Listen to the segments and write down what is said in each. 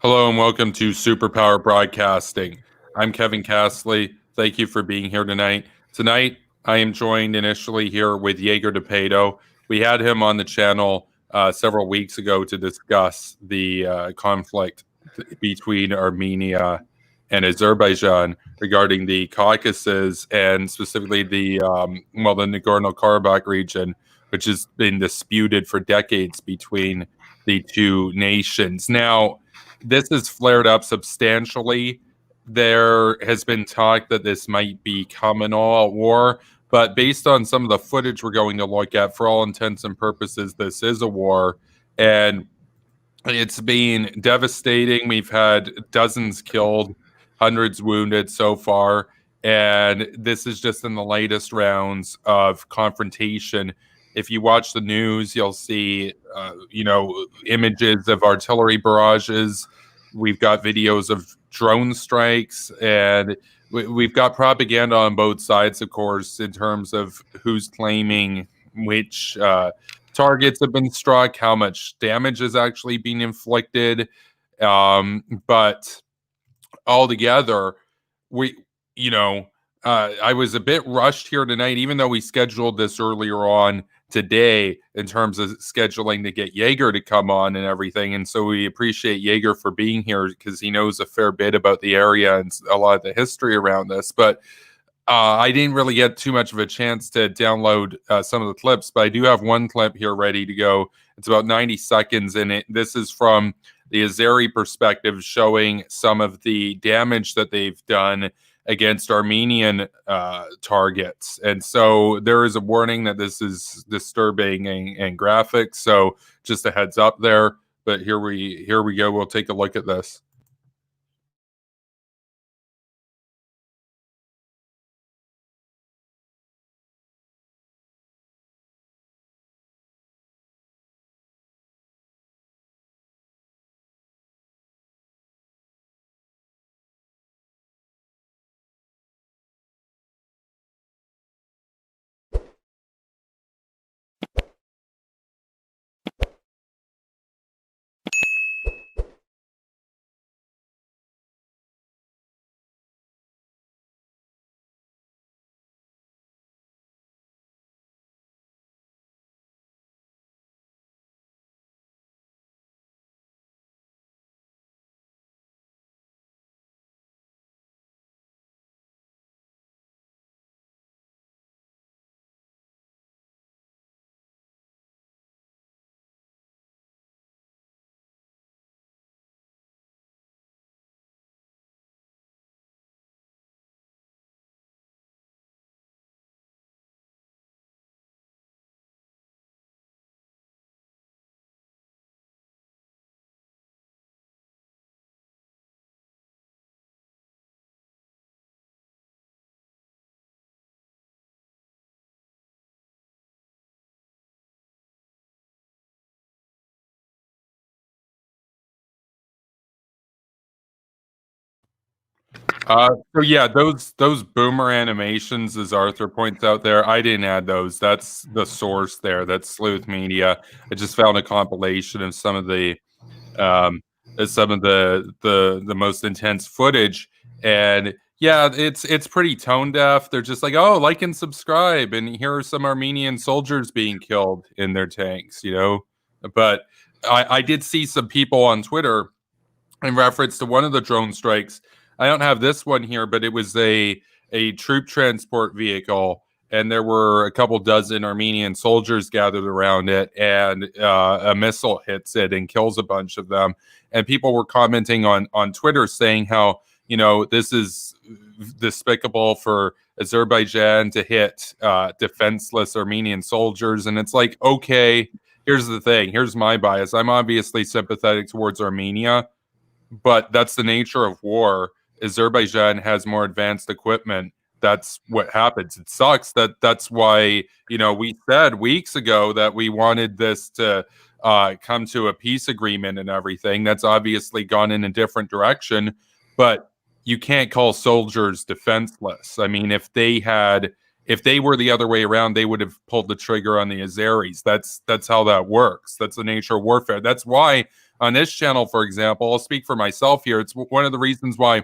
Hello and welcome to Superpower Broadcasting. I'm Kevin Castley. Thank you for being here tonight. Tonight, I am joined initially here with Jäger Pato. We had him on the channel several weeks ago to discuss the conflict between Armenia and Azerbaijan regarding the Caucasus and specifically the Nagorno-Karabakh region, which has been disputed for decades between the two nations. Now, this has flared up substantially. There has been talk that this might become an all-out war, but based on some of the footage we're going to look at, for all intents and purposes, this is a war, and it's been devastating. We've had dozens killed, hundreds wounded so far, and this is just in the latest rounds of confrontation. If you watch the news, you'll see, images of artillery barrages. We've got videos of drone strikes, and we've got propaganda on both sides, of course, in terms of who's claiming which targets have been struck, how much damage has actually been inflicted. But altogether, we, I was a bit rushed here tonight, even though we scheduled this earlier on today in terms of scheduling to get Jäger to come on and everything. And so we appreciate Jäger for being here because he knows a fair bit about the area and a lot of the history around this. But I didn't really get too much of a chance to download some of the clips, but I do have one clip here ready to go. It's about 90 seconds in it. This is from the Azeri perspective, showing some of the damage that they've done against Armenian targets. And so there is a warning that this is disturbing and graphic. So just a heads up there. But here we go. We'll take a look at this. So yeah, those boomer animations, as Arthur points out there, I didn't add those. That's the source there. That's Sleuth Media. I just found a compilation of some of the um, the most intense footage, and yeah, it's pretty tone deaf. They're just like, oh, like and subscribe, and here are some Armenian soldiers being killed in their tanks, But I did see some people on Twitter in reference to one of the drone strikes. I don't have this one here, but it was a troop transport vehicle, and there were a couple dozen Armenian soldiers gathered around it, and a missile hits it and kills a bunch of them. And people were commenting on Twitter saying how, this is despicable for Azerbaijan to hit defenseless Armenian soldiers. And it's like, okay, here's the thing. Here's my bias. I'm obviously sympathetic towards Armenia, but that's the nature of war. Azerbaijan has more advanced equipment. That's what happens. It sucks that's why, we said weeks ago that we wanted this to come to a peace agreement and everything. That's obviously gone in a different direction, but you can't call soldiers defenseless. I mean, if they were the other way around, they would have pulled the trigger on the Azeris. That's how that works. That's the nature of warfare. That's why on this channel, for example, I'll speak for myself here. It's one of the reasons why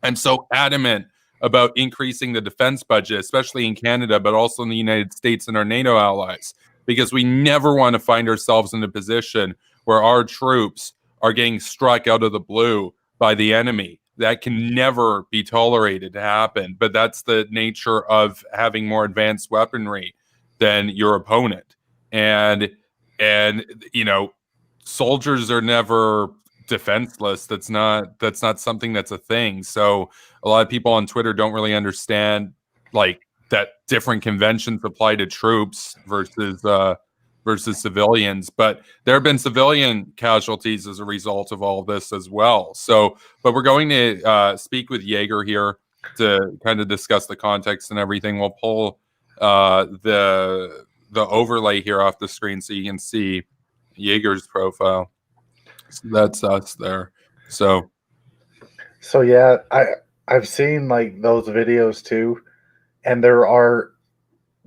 I'm so adamant about increasing the defense budget, especially in Canada, but also in the United States and our NATO allies, because we never want to find ourselves in a position where our troops are getting struck out of the blue by the enemy. That can never be tolerated to happen. But that's the nature of having more advanced weaponry than your opponent. And you know, soldiers are never defenseless. That's not something that's a thing. So a lot of people on Twitter don't really understand like that different conventions apply to troops versus civilians. But there have been civilian casualties as a result of all of this as well. So, but we're going to speak with Jäger here to kind of discuss the context and everything. We'll pull the overlay here off the screen so you can see Jäger's profile. So that's us there. So yeah, I've seen like those videos too, and there are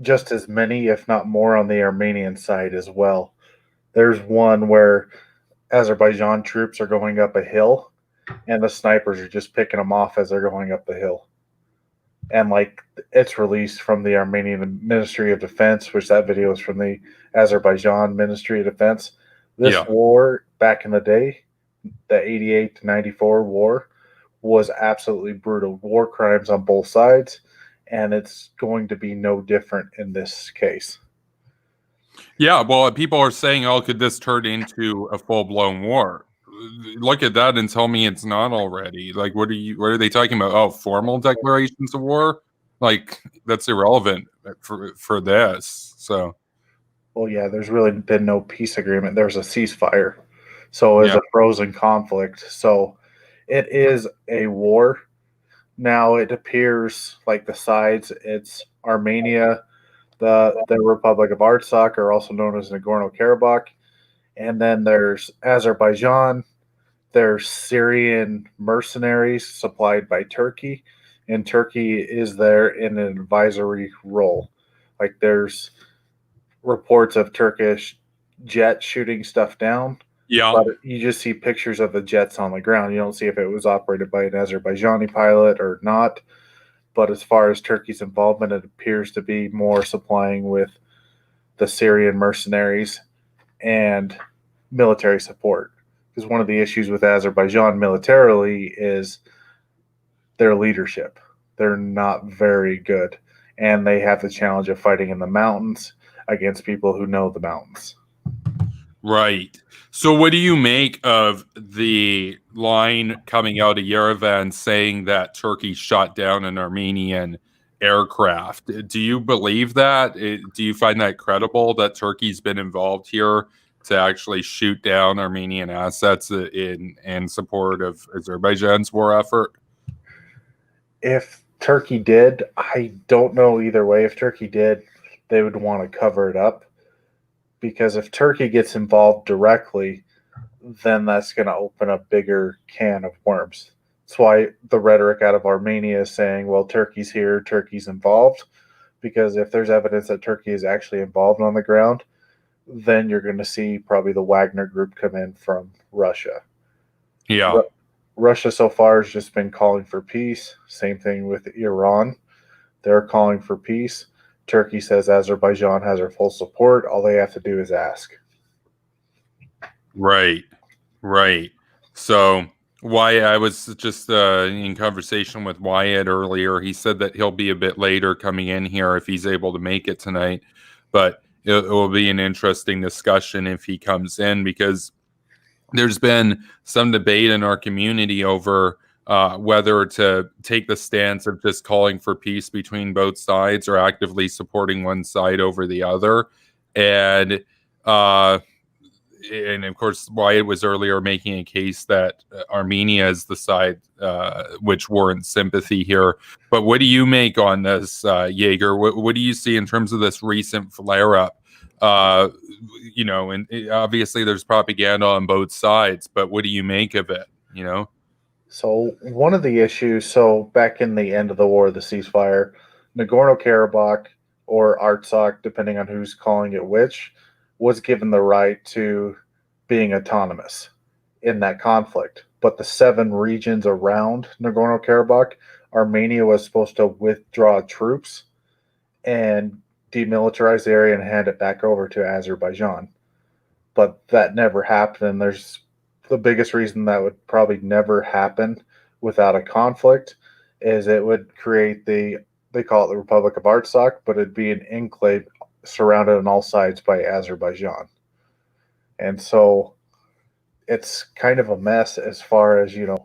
just as many, if not more, on the Armenian side as well. There's one where Azerbaijan troops are going up a hill, and the snipers are just picking them off as they're going up the hill. And like it's released from the Armenian Ministry of Defense, which that video is from the Azerbaijan Ministry of Defense. This war back in the day, the 88 to 94 war, was absolutely brutal. War crimes on both sides, and it's going to be no different in this case. Yeah, well, people are saying, oh, could this turn into a full-blown war? Look at that and tell me it's not already. Like, what are they talking about? Oh, formal declarations of war? Like, that's irrelevant for this. So, well, yeah, there's really been no peace agreement. There's a ceasefire. So it's a frozen conflict. So it is a war. Now it appears like the sides, it's Armenia, the Republic of Artsakh, or also known as Nagorno-Karabakh, and then there's Azerbaijan, there's Syrian mercenaries supplied by Turkey, and Turkey is there in an advisory role. Like there's reports of Turkish jets shooting stuff down. Yeah. But you just see pictures of the jets on the ground. You don't see if it was operated by an Azerbaijani pilot or not. But as far as Turkey's involvement, it appears to be more supplying with the Syrian mercenaries and military support. Because one of the issues with Azerbaijan militarily is their leadership. They're not very good. And they have the challenge of fighting in the mountains against people who know the mountains. Right. So what do you make of the line coming out of Yerevan saying that Turkey shot down an Armenian aircraft? Do you believe that? Do you find that credible that Turkey's been involved here to actually shoot down Armenian assets in support of Azerbaijan's war effort? If Turkey did, I don't know either way. If Turkey did, they would want to cover it up. Because if Turkey gets involved directly, then that's going to open a bigger can of worms. That's why the rhetoric out of Armenia is saying, well, Turkey's here, Turkey's involved. Because if there's evidence that Turkey is actually involved on the ground, then you're going to see probably the Wagner group come in from Russia. Yeah. Russia so far has just been calling for peace. Same thing with Iran. They're calling for peace. Turkey says Azerbaijan has our full support. All they have to do is ask. Right. So Wyatt, I was just in conversation with Wyatt earlier. He said that he'll be a bit later coming in here if he's able to make it tonight. But it will be an interesting discussion if he comes in, because there's been some debate in our community over whether to take the stance of just calling for peace between both sides or actively supporting one side over the other. And of course, Wyatt was earlier making a case that Armenia is the side which warrants sympathy here. But what do you make on this, Jäger? What do you see in terms of this recent flare-up? You know, and obviously there's propaganda on both sides, but what do you make of it, you know? So one of the issues, so back in the end of the war, the ceasefire, Nagorno-Karabakh or Artsakh, depending on who's calling it which, was given the right to being autonomous. in that conflict. But the 7 regions around Nagorno-Karabakh, Armenia was supposed to withdraw troops and demilitarize the area and hand it back over to Azerbaijan. But that never happened, and there's the biggest reason that would probably never happen without a conflict is it would create they call it the Republic of Artsakh, but it'd be an enclave surrounded on all sides by Azerbaijan. And so it's kind of a mess as far as, the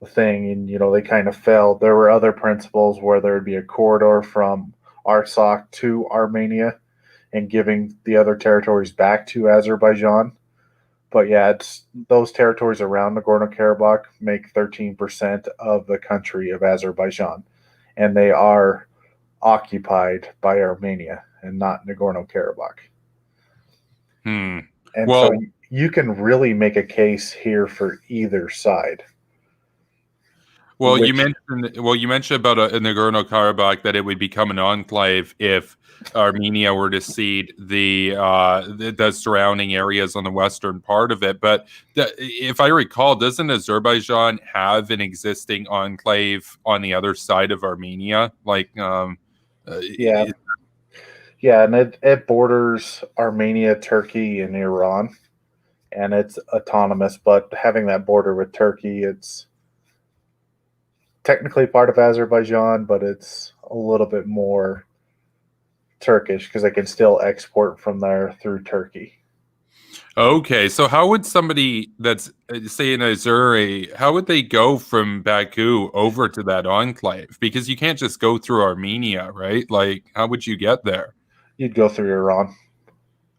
thing, and, they kind of failed. There were other principles where there would be a corridor from Artsakh to Armenia and giving the other territories back to Azerbaijan. But yeah, it's those territories around Nagorno-Karabakh make 13% of the country of Azerbaijan, and they are occupied by Armenia and not Nagorno-Karabakh. And so you can really make a case here for either side. Well, you mentioned about a Nagorno-Karabakh that it would become an enclave if Armenia were to cede the surrounding areas on the western part of it. But if I recall, doesn't Azerbaijan have an existing enclave on the other side of Armenia? Yeah, and it borders Armenia, Turkey, and Iran, and it's autonomous. But having that border with Turkey, it's technically part of Azerbaijan, but it's a little bit more Turkish because they can still export from there through Turkey. Okay, so how would somebody that's say in Azeri, how would they go from Baku over to that enclave? Because you can't just go through Armenia, right? Like, how would you get there? You'd go through Iran.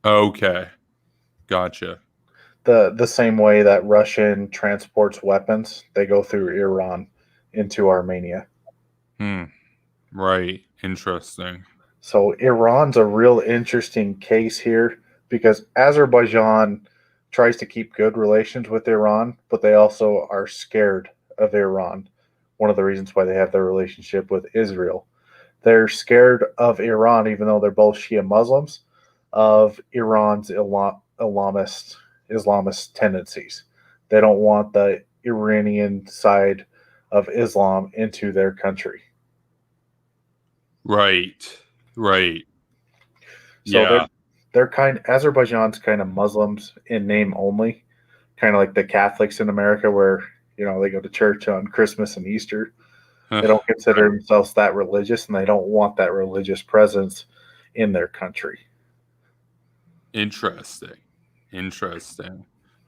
Okay, gotcha. The same way that Russian transports weapons, they go through Iran into Armenia. Right. Interesting. So Iran's a real interesting case here because Azerbaijan tries to keep good relations with Iran, but they also are scared of Iran. One of the reasons why they have their relationship with Israel. They're scared of Iran, even though they're both Shia Muslims, of Iran's Islamist tendencies. They don't want the Iranian side of Islam into their country. Right. So they're Azerbaijan's kind of Muslims in name only, kind of like the Catholics in America, where they go to church on Christmas and Easter. They don't consider themselves that religious, and they don't want that religious presence in their country. Interesting.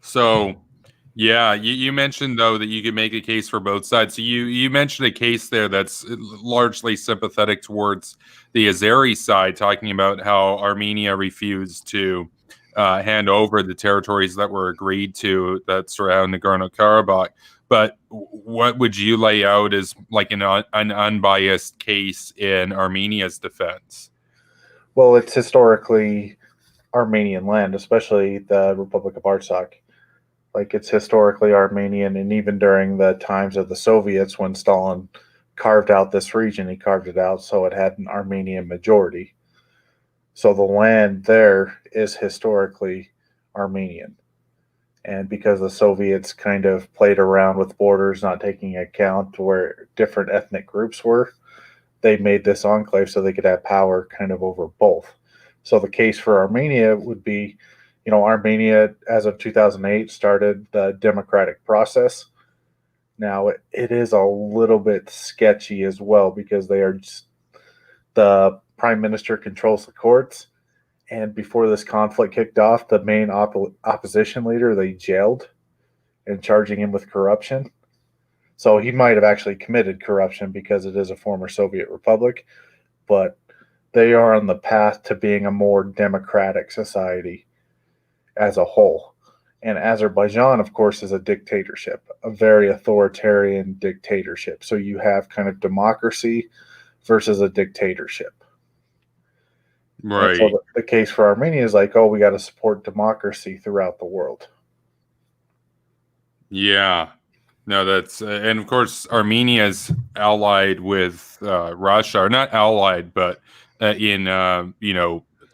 So, yeah, you mentioned though that you could make a case for both sides. So you mentioned a case there that's largely sympathetic towards the Azeri side, talking about how Armenia refused to hand over the territories that were agreed to that surround Nagorno-Karabakh. But what would you lay out as like an unbiased case in Armenia's defense? Well, it's historically Armenian land, especially the Republic of Artsakh. Like, it's historically Armenian, and even during the times of the Soviets, when Stalin carved out this region, he carved it out so it had an Armenian majority. So the land there is historically Armenian. And because the Soviets kind of played around with borders, not taking account where different ethnic groups were, they made this enclave so they could have power kind of over both. So the case for Armenia would be, Armenia, as of 2008, started the democratic process. Now, it is a little bit sketchy as well because the prime minister controls the courts. And before this conflict kicked off, the main opposition leader, they jailed and charging him with corruption. So he might have actually committed corruption because it is a former Soviet republic, but they are on the path to being a more democratic society as a whole. And Azerbaijan, of course, is a dictatorship, a very authoritarian dictatorship. So you have kind of democracy versus a dictatorship. Right. And so the case for Armenia is like, we got to support democracy throughout the world. Yeah. No, that's and of course Armenia is allied with Russia, or not allied, but in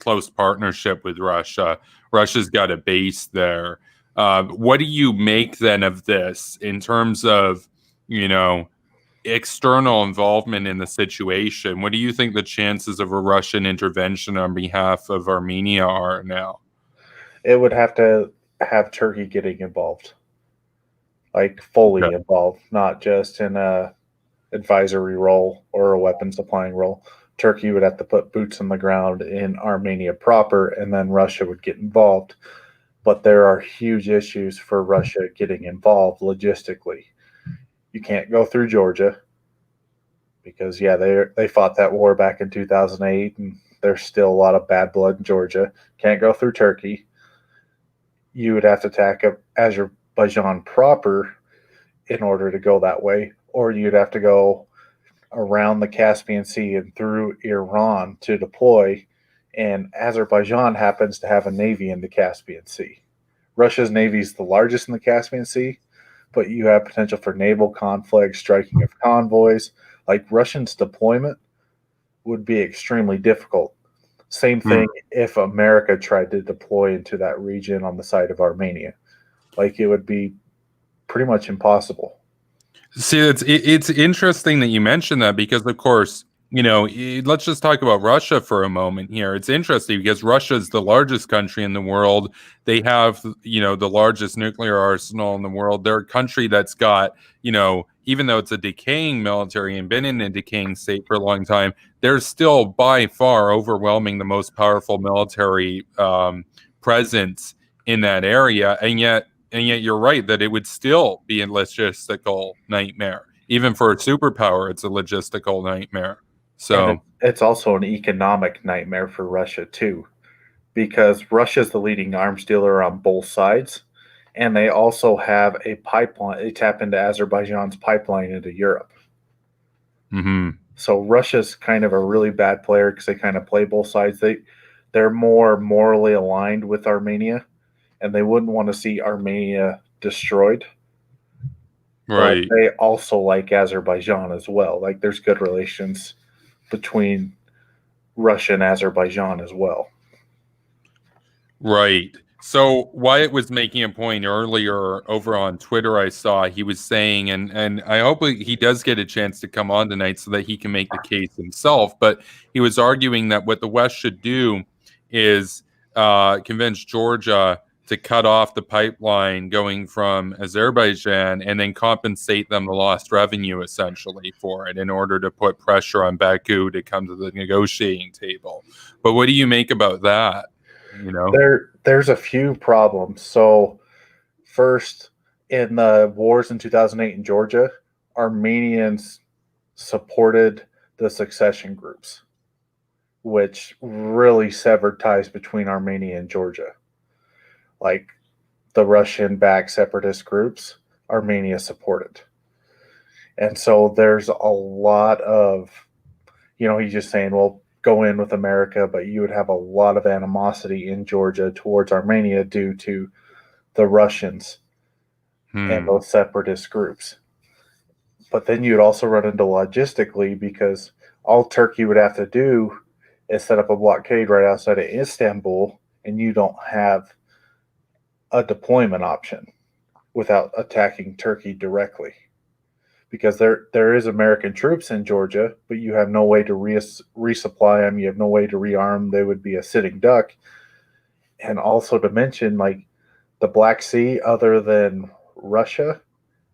close partnership with Russia. Russia's got a base there. What do you make then of this in terms of, external involvement in the situation? What do you think the chances of a Russian intervention on behalf of Armenia are now? It would have to have Turkey getting involved, like fully Okay. involved, not just in a advisory role or a weapon supplying role. Turkey would have to put boots on the ground in Armenia proper, and then Russia would get involved. But there are huge issues for Russia getting involved logistically. You can't go through Georgia because they fought that war back in 2008, and there's still a lot of bad blood in Georgia. Can't go through Turkey. You would have to attack Azerbaijan proper in order to go that way, or you'd have to go around the Caspian Sea and through Iran to deploy. And Azerbaijan happens to have a navy in the Caspian Sea. Russia's navy is the largest in the Caspian Sea, but you have potential for naval conflict, striking of convoys. Like Russians' deployment would be extremely difficult. Same thing if America tried to deploy into that region on the side of Armenia. Like it would be pretty much impossible. See, it's interesting that you mentioned that because, of course, let's just talk about Russia for a moment here. It's interesting because Russia is the largest country in the world. They have, the largest nuclear arsenal in the world. They're a country that's got, even though it's a decaying military and been in a decaying state for a long time, they're still by far overwhelming the most powerful military presence in that area. And yet you're right that it would still be a logistical nightmare. Even for a superpower, it's a logistical nightmare. So and it's also an economic nightmare for Russia too, because Russia's the leading arms dealer on both sides, and they also have a pipeline. They tap into Azerbaijan's pipeline into Europe. So Russia's kind of a really bad player because they kind of play both sides. They're more morally aligned with Armenia, and they wouldn't want to see Armenia destroyed. right. But they also like Azerbaijan as well. Like there's good relations between Russia and Azerbaijan as well. Right. So Wyatt was making a point earlier over on Twitter. I saw he was saying, and I hope he does get a chance to come on tonight so that he can make the case himself. But he was arguing that what the West should do is convince Georgia to cut off the pipeline going from Azerbaijan and then compensate them the lost revenue essentially for it in order to put pressure on Baku to come to the negotiating table. But what do you make about that? There's a few problems. So first, in the wars in 2008 in Georgia, Armenians supported the secession groups, which really severed ties between Armenia and Georgia. Like the Russian-backed separatist groups, Armenia supported. And so there's a lot of, he's just saying, well, go in with America, but you would have a lot of animosity in Georgia towards Armenia due to the Russians and those separatist groups. But then you'd also run into logistically because all Turkey would have to do is set up a blockade right outside of Istanbul, and you don't have a deployment option without attacking Turkey directly. Because there is American troops in Georgia, but you have no way to resupply them. You have no way to rearm. They would be a sitting duck. And also to mention, like the Black Sea, other than Russia,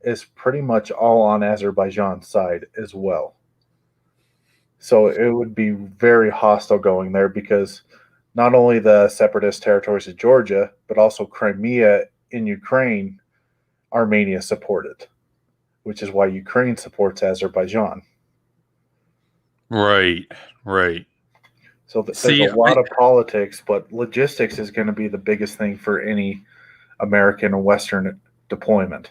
is pretty much all on Azerbaijan's side as well. So it would be very hostile going there because not only the separatist territories of Georgia, but also Crimea in Ukraine, Armenia supported, which is why Ukraine supports Azerbaijan. Right. So there's a lot of politics, but logistics is going to be the biggest thing for any American or Western deployment.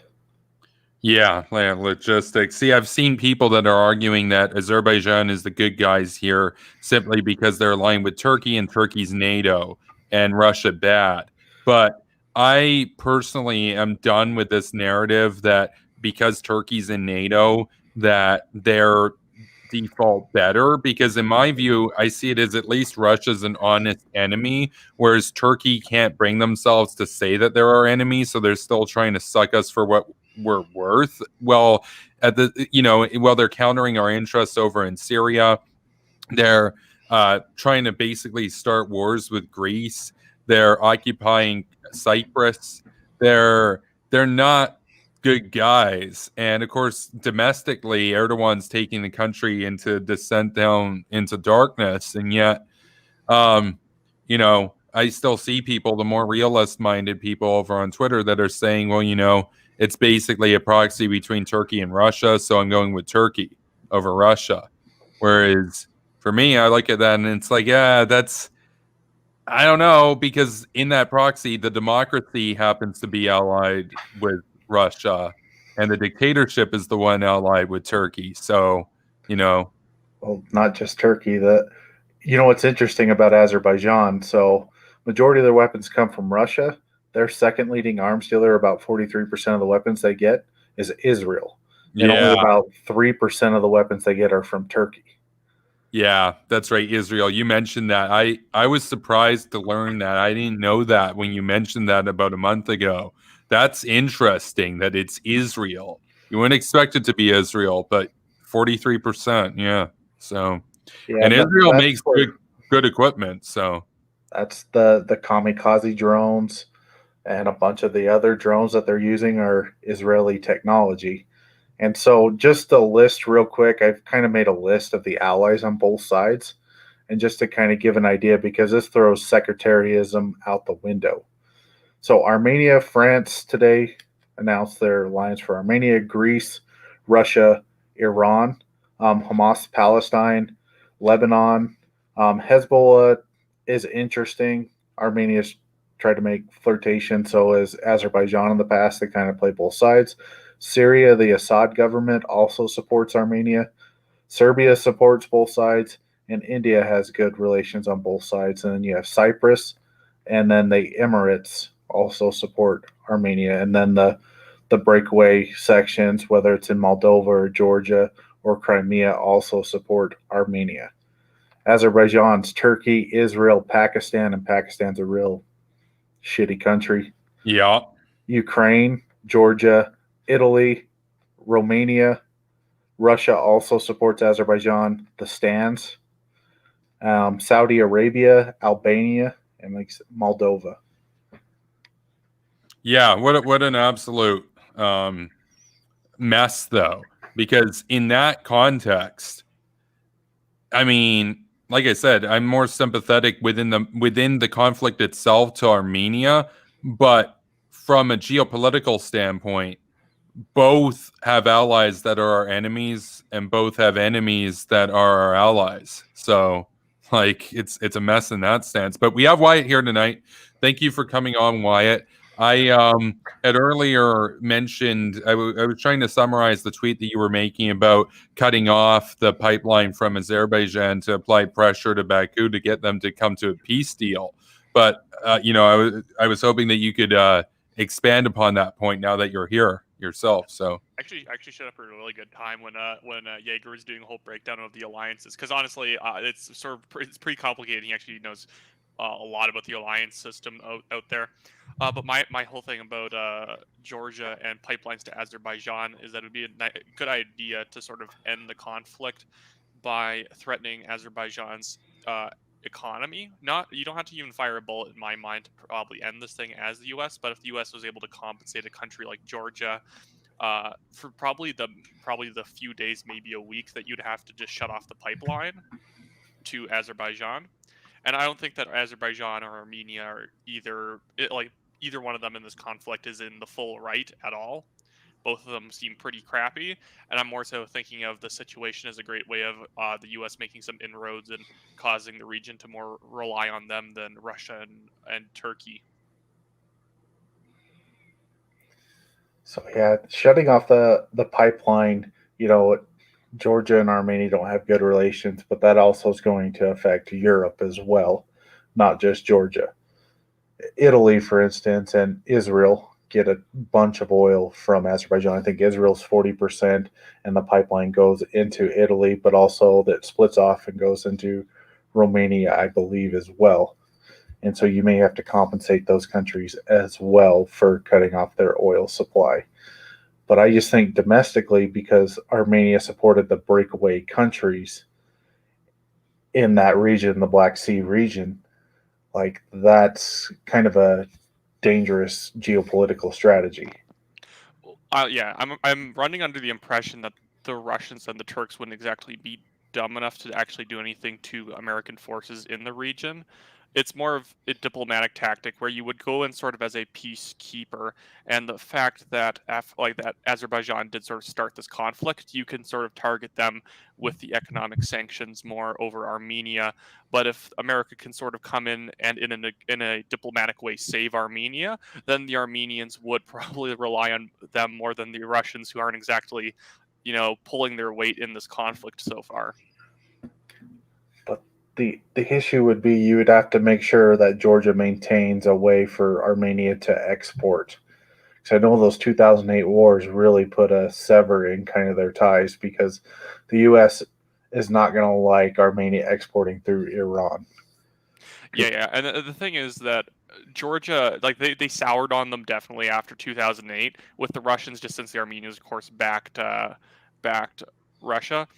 Yeah, logistics. See, I've seen people that are arguing that Azerbaijan is the good guys here simply because they're aligned with Turkey and Turkey's NATO and Russia bad. But I personally am done with this narrative that because Turkey's in NATO, that they're default better, because in my view, I see it as at least Russia's an honest enemy, whereas Turkey can't bring themselves to say that they're our enemy, so they're still trying to suck us for what we're worth. Well, while they're countering our interests over in Syria, they're trying to basically start wars with Greece. They're occupying Cyprus. They're not good guys. And of course, domestically, Erdogan's taking the country into descent down into darkness. And yet, I still see people, the more realist-minded people over on Twitter, that are saying, well, it's basically a proxy between Turkey and Russia, so I'm going with Turkey over Russia. Whereas for me, I look at that and it's like, yeah, I don't know, because in that proxy, the democracy happens to be allied with Russia, and the dictatorship is the one allied with Turkey. So, well, not just Turkey. What's interesting about Azerbaijan? So, majority of their weapons come from Russia. Their second leading arms dealer, about 43% of the weapons they get, is Israel, and only about 3% of the weapons they get are from Turkey. Yeah, that's right, Israel. You mentioned that. I was surprised to learn that. I didn't know that when you mentioned that about a month ago. That's interesting that it's Israel. You wouldn't expect it to be Israel, but 43%, yeah. So, yeah, and Israel makes good equipment, so. That's the kamikaze drones, and a bunch of the other drones that they're using are Israeli technology. And so, just a list real quick, I've kind of made a list of the allies on both sides, and just to kind of give an idea, because this throws sectarianism out the window. So, Armenia, France today announced their alliance for Armenia, Greece, Russia, Iran, Hamas, Palestine, Lebanon, Hezbollah is interesting. Armenia's tried to make flirtation, so as Azerbaijan in the past. They kind of play both sides. Syria, the Assad government, also supports Armenia. Serbia supports both sides, and India has good relations on both sides. And then you have Cyprus, and then the Emirates also support Armenia. And then the breakaway sections, whether it's in Moldova or Georgia or Crimea, also support Armenia. Azerbaijan's Turkey, Israel, Pakistan, and Pakistan's a real shitty country. Yeah. Ukraine, Georgia, Italy, Romania. Russia also supports Azerbaijan. The stands. Saudi Arabia, Albania, and Moldova. Yeah, what an absolute mess, though, because in that context, I mean, like I said, I'm more sympathetic within the conflict itself to Armenia, but from a geopolitical standpoint, both have allies that are our enemies, and both have enemies that are our allies. So, it's a mess in that stance. But we have Wyatt here tonight. Thank you for coming on, Wyatt. I had earlier mentioned, I was trying to summarize the tweet that you were making about cutting off the pipeline from Azerbaijan to apply pressure to Baku to get them to come to a peace deal. But I was hoping that you could expand upon that point now that you're here yourself. So actually showed up at a really good time when Jäger was doing a whole breakdown of the alliances, because honestly, it's pretty complicated. He actually knows a lot about the alliance system out there. But my whole thing about Georgia and pipelines to Azerbaijan is that it would be a good idea to sort of end the conflict by threatening Azerbaijan's economy. You don't have to even fire a bullet, in my mind, to probably end this thing as the U.S. But if the U.S. was able to compensate a country like Georgia for probably the few days, maybe a week, that you'd have to just shut off the pipeline to Azerbaijan. And I don't think that Azerbaijan or Armenia or either one of them in this conflict is in the full right at all. Both of them seem pretty crappy, and I'm more so thinking of the situation as a great way of the U.S. making some inroads and causing the region to more rely on them than Russia and Turkey. So yeah, shutting off the pipeline, Georgia and Armenia don't have good relations, but that also is going to affect Europe as well, not just Georgia. Italy, for instance, and Israel get a bunch of oil from Azerbaijan. I think Israel's 40%, and the pipeline goes into Italy, but also that splits off and goes into Romania, I believe, as well. And so you may have to compensate those countries as well for cutting off their oil supply. But I just think domestically, because Armenia supported the breakaway countries in that region, the Black Sea region, like that's kind of a dangerous geopolitical strategy. Yeah, I'm running under the impression that the Russians and the Turks wouldn't exactly be dumb enough to actually do anything to American forces in the region. It's more of a diplomatic tactic where you would go in sort of as a peacekeeper, and the fact that that Azerbaijan did sort of start this conflict, you can sort of target them with the economic sanctions more over Armenia. But if America can sort of come in and in a diplomatic way save Armenia, then the Armenians would probably rely on them more than the Russians, who aren't exactly, pulling their weight in this conflict so far. But the issue would be you would have to make sure that Georgia maintains a way for Armenia to export. Because I know those 2008 wars really put a sever in kind of their ties, because the U.S. is not going to like Armenia exporting through Iran. Yeah. And the thing is that Georgia, like they soured on them definitely after 2008 with the Russians, just since the Armenians, of course, backed Russia.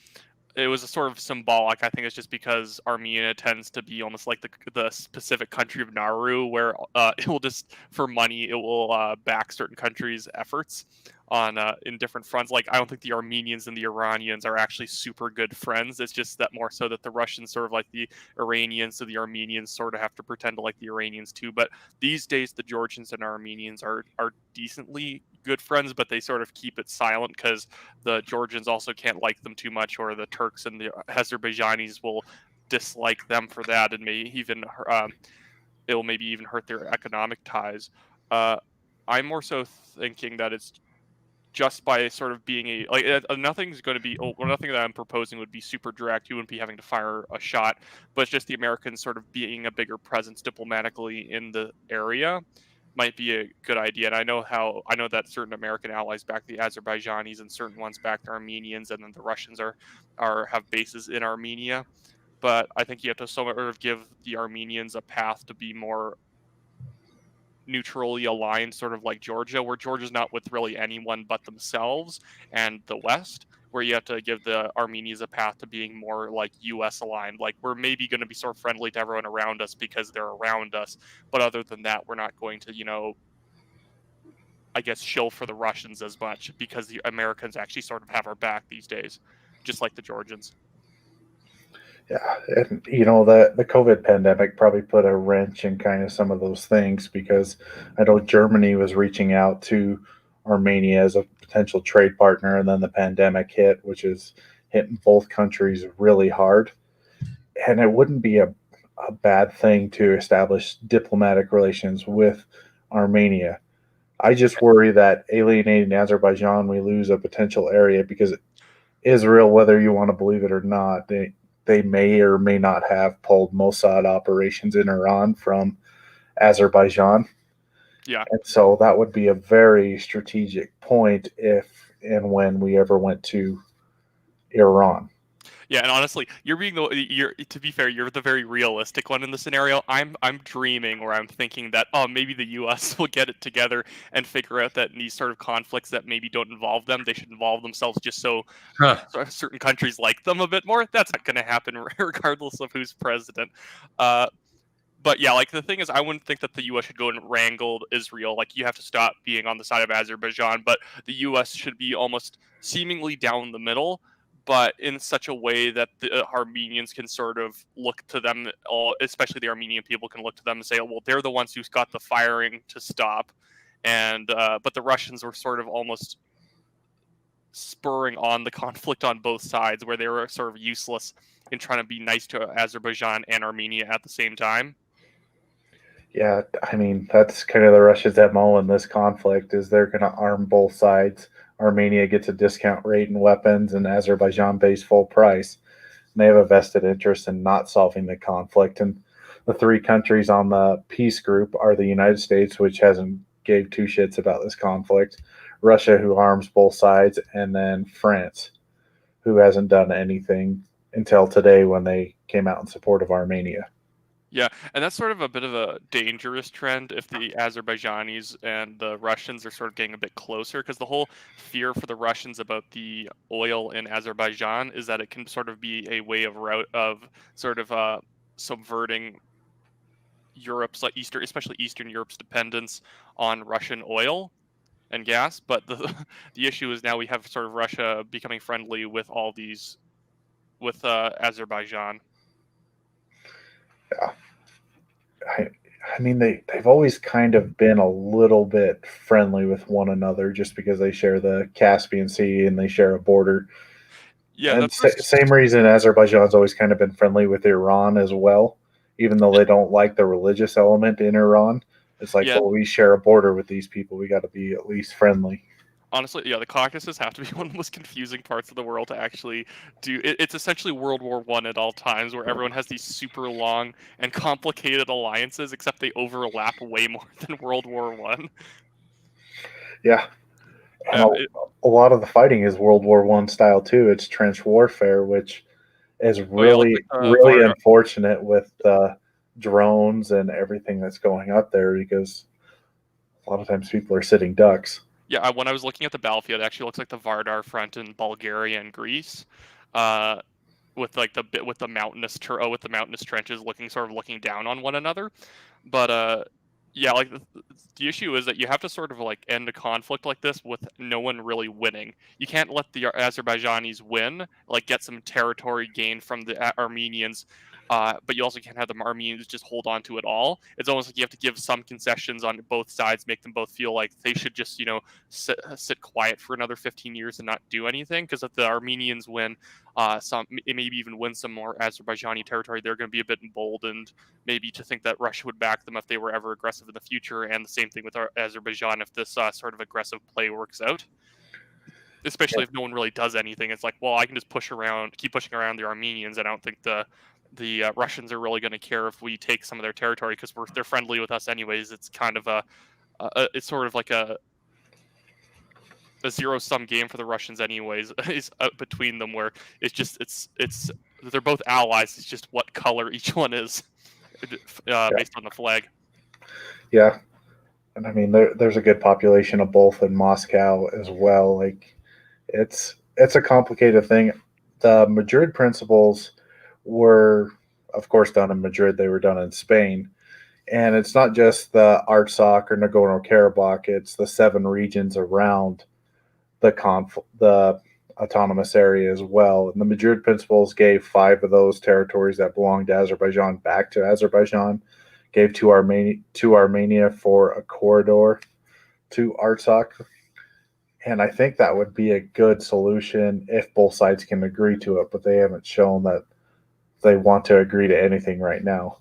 It was a sort of symbolic. I think it's just because Armenia tends to be almost like the specific country of Nauru, where it will just, for money, it will back certain countries' efforts on in different fronts. Like, I don't think the Armenians and the Iranians are actually super good friends. It's just that more so that the Russians sort of like the Iranians, so the Armenians sort of have to pretend to like the Iranians too. But these days, the Georgians and Armenians are decently good friends, but they sort of keep it silent because the Georgians also can't like them too much, or the Turks and the Azerbaijanis will dislike them for that, and may even it will maybe even hurt their economic ties. I'm more so thinking that it's just by sort of being nothing's going to be nothing that I'm proposing would be super direct. You wouldn't be having to fire a shot, but it's just the Americans sort of being a bigger presence diplomatically in the area might be a good idea. And I know that certain American allies back the Azerbaijanis and certain ones back the Armenians, and then the Russians have bases in Armenia. But I think you have to sort of give the Armenians a path to be more neutrally aligned, sort of like Georgia, where Georgia's not with really anyone but themselves and the West, where you have to give the Armenians a path to being more like U.S. aligned. Like, we're maybe going to be sort of friendly to everyone around us because they're around us, but other than that, we're not going to, I guess, shill for the Russians as much, because the Americans actually sort of have our back these days, just like the Georgians. Yeah, and the COVID pandemic probably put a wrench in kind of some of those things, because I know Germany was reaching out to Armenia as a potential trade partner, and then the pandemic hit, which is hitting both countries really hard. And it wouldn't be a bad thing to establish diplomatic relations with Armenia. I just worry that alienating Azerbaijan, we lose a potential area, because Israel, whether you want to believe it or not, they may or may not have pulled Mossad operations in Iran from Azerbaijan. Yeah. And so that would be a very strategic point if and when we ever went to Iran. Yeah, and honestly, to be fair, you're the very realistic one in the scenario. I'm dreaming, or I'm thinking that, maybe the U.S. will get it together and figure out that in these sort of conflicts that maybe don't involve them, they should involve themselves, just so certain countries like them a bit more. That's not going to happen regardless of who's president. But yeah, like, the thing is, I wouldn't think that the U.S. should go and wrangle Israel. Like, you have to stop being on the side of Azerbaijan, but the U.S. should be almost seemingly down the middle, but in such a way that the Armenians can sort of look to them, especially the Armenian people can look to them and say, oh, well, they're the ones who's got the firing to stop. And but the Russians were sort of almost spurring on the conflict on both sides, where they were sort of useless in trying to be nice to Azerbaijan and Armenia at the same time. Yeah, I mean, that's kind of the Russia's MO in this conflict, is they're going to arm both sides. Armenia gets a discount rate in weapons, and Azerbaijan pays full price. And they have a vested interest in not solving the conflict. And the three countries on the peace group are the United States, which hasn't gave two shits about this conflict. Russia, who arms both sides, and then France, who hasn't done anything until today when they came out in support of Armenia. Yeah, and that's sort of a bit of a dangerous trend if the Azerbaijanis and the Russians are sort of getting a bit closer, because the whole fear for the Russians about the oil in Azerbaijan is that it can sort of be a way of sort of subverting Europe's, like especially Eastern Europe's dependence on Russian oil and gas. But the issue is now we have sort of Russia becoming friendly with all these with Azerbaijan. Yeah. I mean, they've always kind of been a little bit friendly with one another just because they share the Caspian Sea and they share a border. Yeah, And same reason Azerbaijan's always kind of been friendly with Iran as well, even though they don't like the religious element in Iran. It's like, well, we share a border with these people. We got to be at least friendly. Honestly, yeah, the Caucasus have to be one of the most confusing parts of the world to actually do. It's essentially World War I at all times, where everyone has these super long and complicated alliances, except they overlap way more than World War I. Yeah, and a lot of the fighting is World War I style too. It's trench warfare, which is really really unfortunate with drones and everything that's going up there, because a lot of times people are sitting ducks. Yeah, when I was looking at the battlefield, it actually looks like the Vardar front in Bulgaria and Greece, with the mountainous trenches looking down on one another. But yeah, like the issue is that you have to sort of like end a conflict like this with no one really winning. You can't let the Azerbaijanis win, like get some territory gained from the Armenians. But you also can't have the Armenians just hold on to it all. It's almost like you have to give some concessions on both sides, make them both feel like they should just, sit quiet for another 15 years and not do anything. Because if the Armenians win, maybe even win some more Azerbaijani territory, they're going to be a bit emboldened, maybe to think that Russia would back them if they were ever aggressive in the future. And the same thing with Azerbaijan if this sort of aggressive play works out. Especially if no one really does anything. It's like, well, I can just keep pushing around the Armenians. I don't think the Russians are really going to care if we take some of their territory because they're friendly with us anyways. It's kind of it's sort of like a zero-sum game for the Russians anyways. Is between them, where it's they're both allies. It's just what color each one is based on the flag. Yeah, and I mean there's a good population of both in Moscow as well. Like it's a complicated thing. The Madrid principles were, of course, done in Madrid. They were done in Spain. And it's not just the Artsakh or Nagorno-Karabakh. It's the 7 regions around the autonomous area as well. And the Madrid principles gave 5 of those territories that belonged to Azerbaijan back to Azerbaijan, gave to Armenia for a corridor to Artsakh. And I think that would be a good solution if both sides can agree to it, but they haven't shown that they want to agree to anything right now.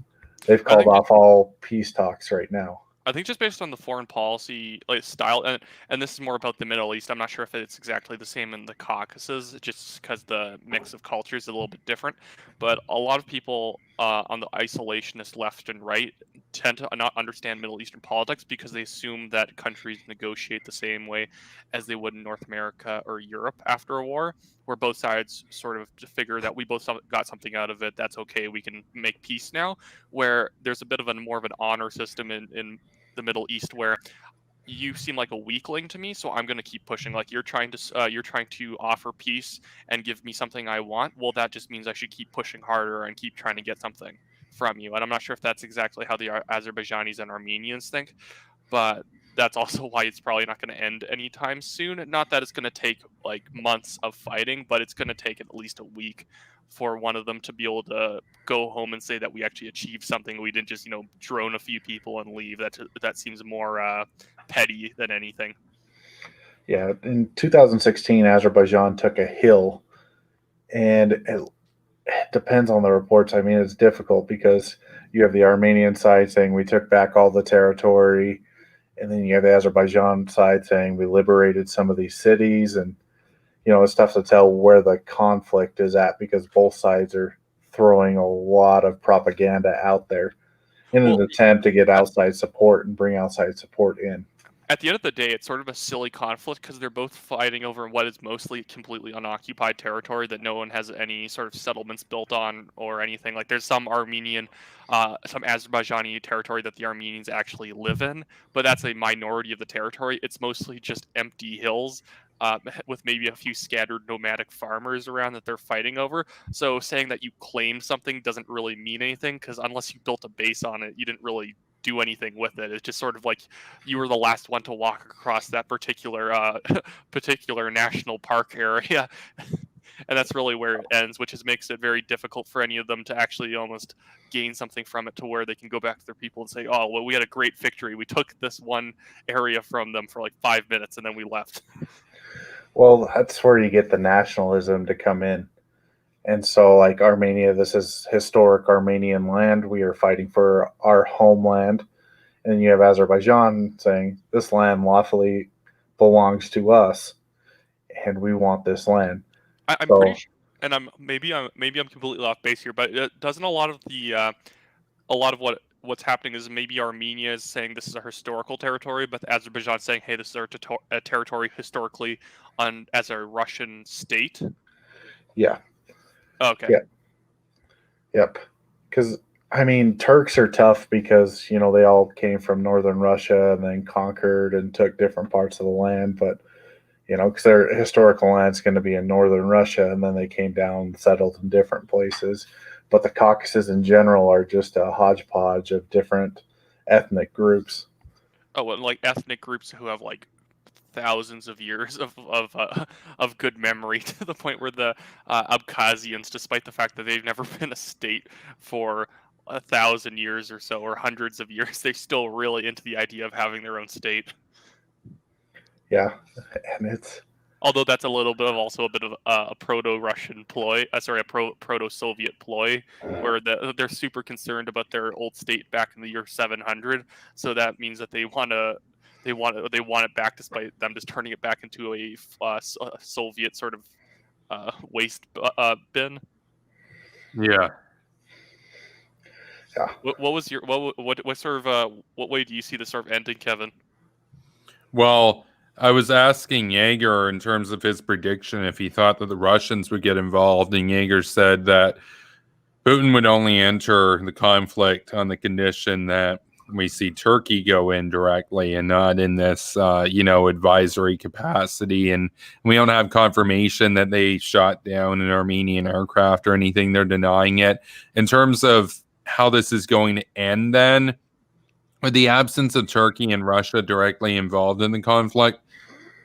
They've called off all peace talks right now. I think just based on the foreign policy style, and this is more about the Middle East. I'm not sure if it's exactly the same in the Caucasus, just because the mix of cultures is a little bit different. But a lot of people on the isolationist left and right tend to not understand Middle Eastern politics because they assume that countries negotiate the same way as they would in North America or Europe after a war, where both sides sort of figure that we both got something out of it. That's okay. We can make peace now. Where there's a bit of more of an honor system in the Middle East, where you seem like a weakling to me, so I'm going to keep pushing. Like you're trying to offer peace and give me something I want. Well, that just means I should keep pushing harder and keep trying to get something from you. And I'm not sure if that's exactly how the Azerbaijanis and Armenians think, but that's also why it's probably not going to end anytime soon. Not that it's going to take like months of fighting, but it's going to take at least a week for one of them to be able to go home and say that we actually achieved something. We didn't just, drone a few people and leave. That seems more petty than anything. Yeah, in 2016, Azerbaijan took a hill, and it depends on the reports. I mean, it's difficult because you have the Armenian side saying we took back all the territory, and then you have the Azerbaijan side saying we liberated some of these cities, and it's tough to tell where the conflict is at because both sides are throwing a lot of propaganda out there in an attempt to get outside support and bring outside support in. at the end of the day, it's sort of a silly conflict because they're both fighting over what is mostly completely unoccupied territory that no one has any sort of settlements built on or anything. Like there's some some Azerbaijani territory that the Armenians actually live in, but that's a minority of the territory. It's mostly just empty hills. With maybe a few scattered nomadic farmers around that they're fighting over. So saying that you claim something doesn't really mean anything because unless you built a base on it, you didn't really do anything with it. It's just sort of like you were the last one to walk across that particular particular national park area. And that's really where it ends, which makes it very difficult for any of them to actually almost gain something from it to where they can go back to their people and say, oh, well, we had a great victory. We took this one area from them for like 5 minutes and then we left. Well, that's where you get the nationalism to come in. And so, like Armenia, this is historic Armenian land. We are fighting for our homeland. And then you have Azerbaijan saying this land lawfully belongs to us, and we want this land. I'm pretty sure, and maybe I'm completely off base here, but doesn't a lot of what's happening is maybe Armenia is saying this is a historical territory, but Azerbaijan saying, hey, this is a territory historically as a Russian state. Yeah. Okay. Yeah. Yep. Because I mean, Turks are tough because they all came from northern Russia and then conquered and took different parts of the land, but because their historical land's going to be in northern Russia, and then they came down, settled in different places. But the Caucasus in general are just a hodgepodge of different ethnic groups. Oh, and like ethnic groups who have like thousands of years of good memory to the point where the Abkhazians, despite the fact that they've never been a state for 1,000 years or so, or hundreds of years, they're still really into the idea of having their own state. Yeah, and it's although that's also a bit of a proto-Russian ploy. A proto-Soviet ploy, where they're super concerned about their old state back in the year 700. So that means that they want it back, despite them just turning it back into a Soviet sort of waste bin. Yeah. Yeah. What way do you see this sort of ending, Kevin? Well, I was asking Jäger in terms of his prediction if he thought that the Russians would get involved, and Jäger said that Putin would only enter the conflict on the condition that we see Turkey go in directly and not in this, advisory capacity. And we don't have confirmation that they shot down an Armenian aircraft or anything. They're denying it. In terms of how this is going to end then, with the absence of Turkey and Russia directly involved in the conflict,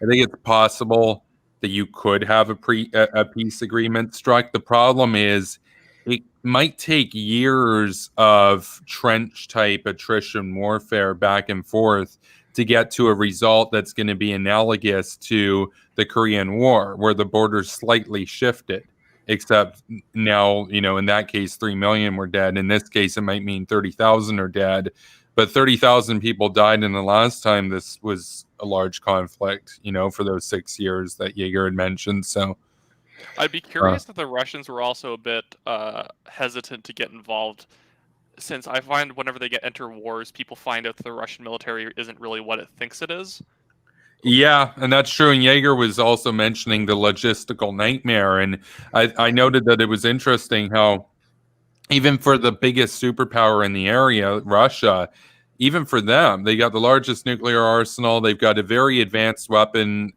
I think it's possible that you could have a peace agreement struck. The problem is it might take years of trench-type attrition warfare back and forth to get to a result that's going to be analogous to the Korean War, where the borders slightly shifted. Except now, in that case, 3 million were dead. In this case, it might mean 30,000 are dead. But 30,000 people died in the last time this was a large conflict, for those 6 years that Jäger had mentioned. So I'd be curious if the Russians were also a bit hesitant to get involved, since I find whenever they enter wars, people find out that the Russian military isn't really what it thinks it is. Yeah, and that's true. And Jäger was also mentioning the logistical nightmare. And I noted that it was interesting how even for the biggest superpower in the area, Russia, even for them, they got the largest nuclear arsenal. They've got a very advanced weapon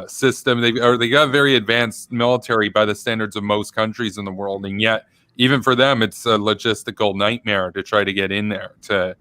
system. They got a very advanced military by the standards of most countries in the world. And yet, even for them, it's a logistical nightmare to try to get in there to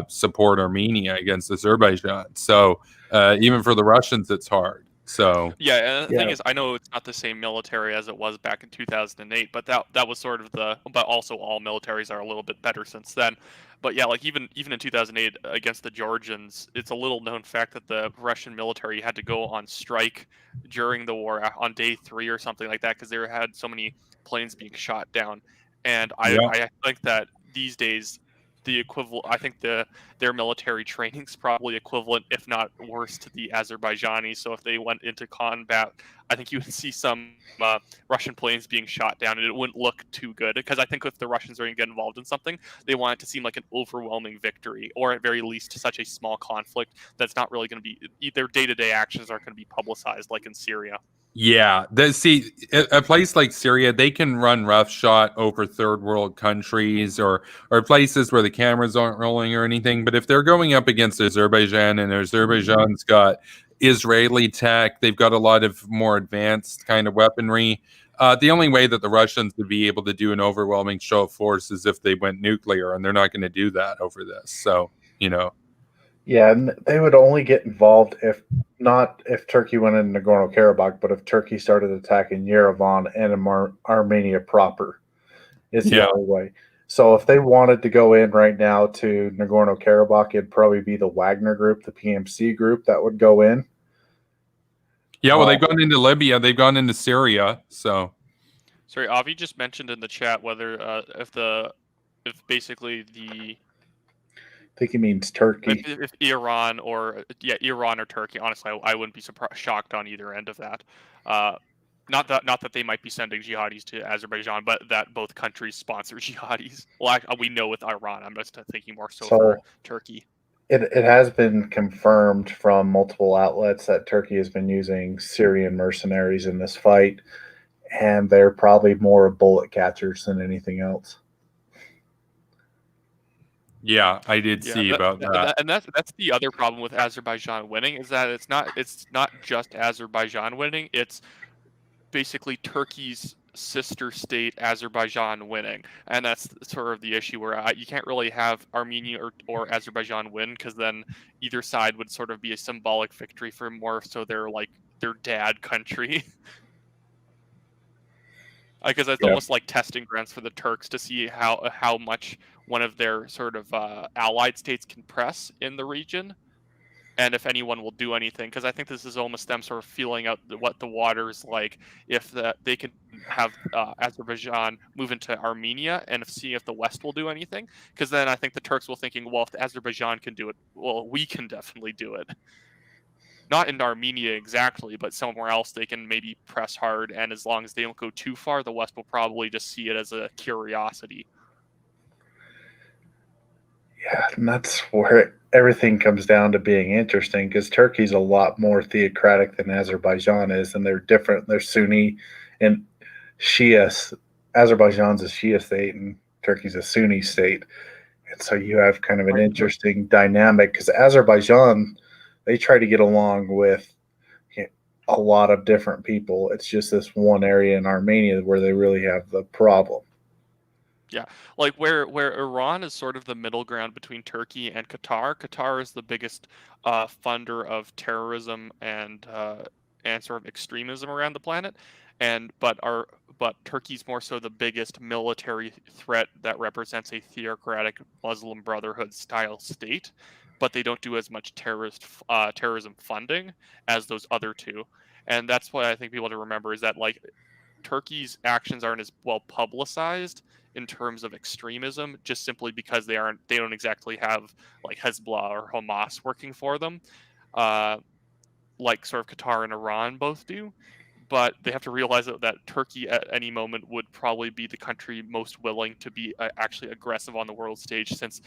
support Armenia against Azerbaijan. So even for the Russians, it's hard. So yeah, and the thing is, I know it's not the same military as it was back in 2008, but that was sort of but also all militaries are a little bit better since then. But yeah, like even in 2008 against the Georgians, it's a little known fact that the Russian military had to go on strike during the war on day 3 or something like that because they had so many planes being shot down. And I think that these days the equivalent. I think their military training's probably equivalent, if not worse, to the Azerbaijanis. So if they went into combat, I think you would see some Russian planes being shot down, and it wouldn't look too good. Because I think if the Russians are going to get involved in something, they want it to seem like an overwhelming victory, or at very least such a small conflict that's not really going to be, their day-to-day actions aren't going to be publicized like in Syria. Yeah, see, a place like Syria, they can run roughshod over third world countries or places where the cameras aren't rolling or anything. But if they're going up against Azerbaijan, and Azerbaijan's got Israeli tech, they've got a lot of more advanced kind of weaponry. The only way that the Russians would be able to do an overwhelming show of force is if they went nuclear, and they're not going to do that over this. So, Yeah, and they would only get involved if Turkey went into Nagorno-Karabakh, but if Turkey started attacking Yerevan and Armenia proper, is the only way. So if they wanted to go in right now to Nagorno-Karabakh, it'd probably be the Wagner group, the PMC group that would go in. Yeah, well, they've gone into Libya, they've gone into Syria, so. Sorry, Avi just mentioned in the chat whether if basically the. I think he means Turkey. If Iran or Turkey. Honestly, I wouldn't be shocked on either end of that. Not that they might be sending jihadis to Azerbaijan, but that both countries sponsor jihadis. Well, we know with Iran. I'm just thinking more so for Turkey. It has been confirmed from multiple outlets that Turkey has been using Syrian mercenaries in this fight, and they're probably more bullet catchers than anything else. Yeah, I did see about that. And that's the other problem with Azerbaijan winning, is that it's not just Azerbaijan winning, it's basically Turkey's sister state Azerbaijan winning. And that's sort of the issue where you can't really have Armenia or Azerbaijan win, because then either side would sort of be a symbolic victory for more so their dad country. Because it's almost like testing grounds for the Turks to see how much one of their sort of allied states can press in the region, and if anyone will do anything. Because I think this is almost them sort of feeling out what the water's like, if they can have Azerbaijan move into Armenia, and see if the West will do anything. Because then I think the Turks will thinking, well, if Azerbaijan can do it, well, we can definitely do it. Not in Armenia exactly, but somewhere else they can maybe press hard, and as long as they don't go too far, the West will probably just see it as a curiosity. Yeah, and that's where everything comes down to being interesting, because Turkey's a lot more theocratic than Azerbaijan is, and they're different. They're Sunni and Shia. Azerbaijan's a Shia state, and Turkey's a Sunni state. And so you have kind of an interesting dynamic, because Azerbaijan, they try to get along with a lot of different people. It's just this one area in Armenia where they really have the problem. Yeah, like where Iran is sort of the middle ground between Turkey and Qatar. Qatar is the biggest funder of terrorism and sort of extremism around the planet, but Turkey's more so the biggest military threat that represents a theocratic Muslim Brotherhood style state. But they don't do as much terrorism funding as those other two. And that's what I think people have to remember, is that Turkey's actions aren't as well publicized in terms of extremism, just simply because they don't exactly have Hezbollah or Hamas working for them, like sort of Qatar and Iran both do. But they have to realize that Turkey at any moment would probably be the country most willing to be actually aggressive on the world stage, since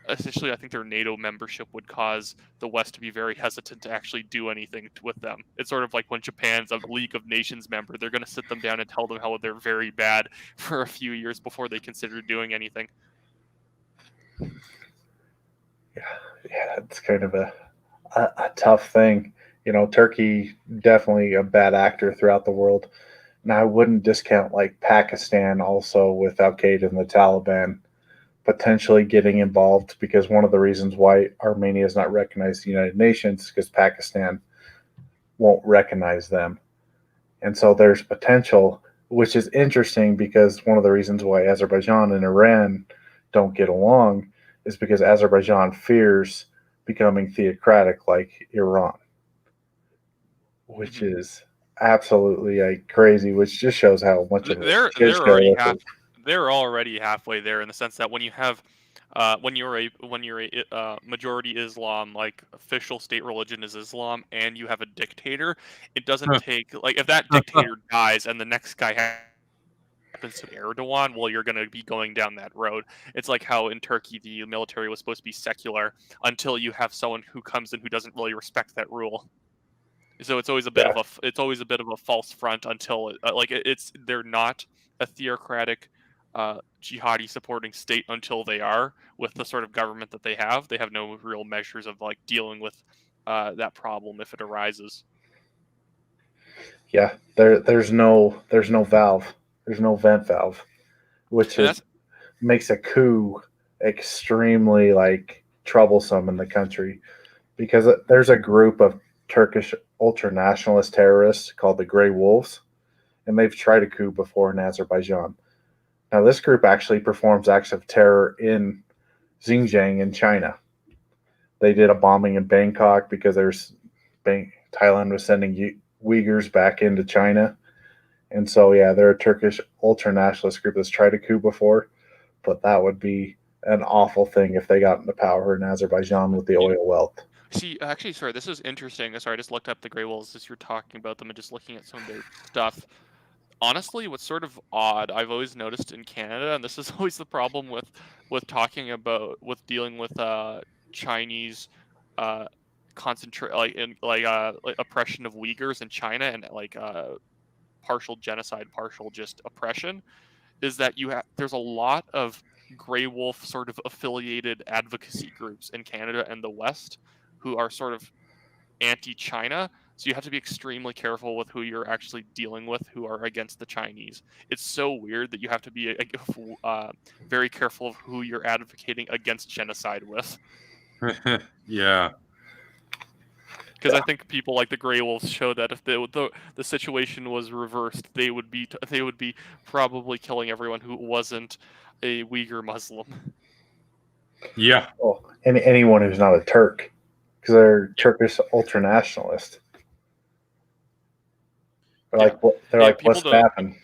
essentially I think their NATO membership would cause the West to be very hesitant to actually do anything with them. It's sort of like when Japan's a League of Nations member, they're going to sit them down and tell them how they're very bad for a few years before they consider doing anything. Yeah, it's kind of a tough thing. Turkey, definitely a bad actor throughout the world. And I wouldn't discount Pakistan also with Al-Qaeda and the Taliban potentially getting involved, because one of the reasons why Armenia is not recognized in the United Nations is because Pakistan won't recognize them. And so there's potential, which is interesting, because one of the reasons why Azerbaijan and Iran don't get along is because Azerbaijan fears becoming theocratic like Iran, which is absolutely crazy, which just shows how much of they're already halfway there, in the sense that when you have when you're a majority Islam, like official state religion is Islam, and you have a dictator, it doesn't take like if that dictator dies and the next guy happens to be Erdogan, well, you're going to be going down that road. It's like how in Turkey the military was supposed to be secular until you have someone who comes in who doesn't really respect that rule. So it's always a bit of a false front until they're not a theocratic jihadi supporting state until they are with the sort of government that they have. They have no real measures of like dealing with that problem if it arises. Yeah, there's no valve. There's no vent valve, which makes a coup extremely like troublesome in the country, because there's a group of Turkish ultranationalist terrorists called the Grey Wolves, and they've tried a coup before in Azerbaijan. Now, this group actually performs acts of terror in Xinjiang in China. They did a bombing in Bangkok because Thailand was sending Uyghurs back into China. And so, yeah, they're a Turkish ultranationalist group that's tried a coup before, but that would be an awful thing if they got into power in Azerbaijan with the oil wealth. See, actually, sorry, this is interesting. Sorry, I just looked up the Grey Wolves as you're talking about them and just looking at some of their stuff. Honestly, what's sort of odd, I've always noticed in Canada, and this is always the problem with talking about with dealing with Chinese oppression of Uyghurs in China and partial genocide, partial just oppression, is that there's a lot of Grey Wolf sort of affiliated advocacy groups in Canada and the West who are sort of anti-China. So you have to be extremely careful with who you're actually dealing with who are against the Chinese. It's so weird that you have to be very careful of who you're advocating against genocide with. Yeah. Because I think people like the Grey Wolves show that if the situation was reversed, they would be probably killing everyone who wasn't a Uyghur Muslim. Yeah. Oh, and anyone who's not a Turk, because they're Turkish ultranationalist. What's happened?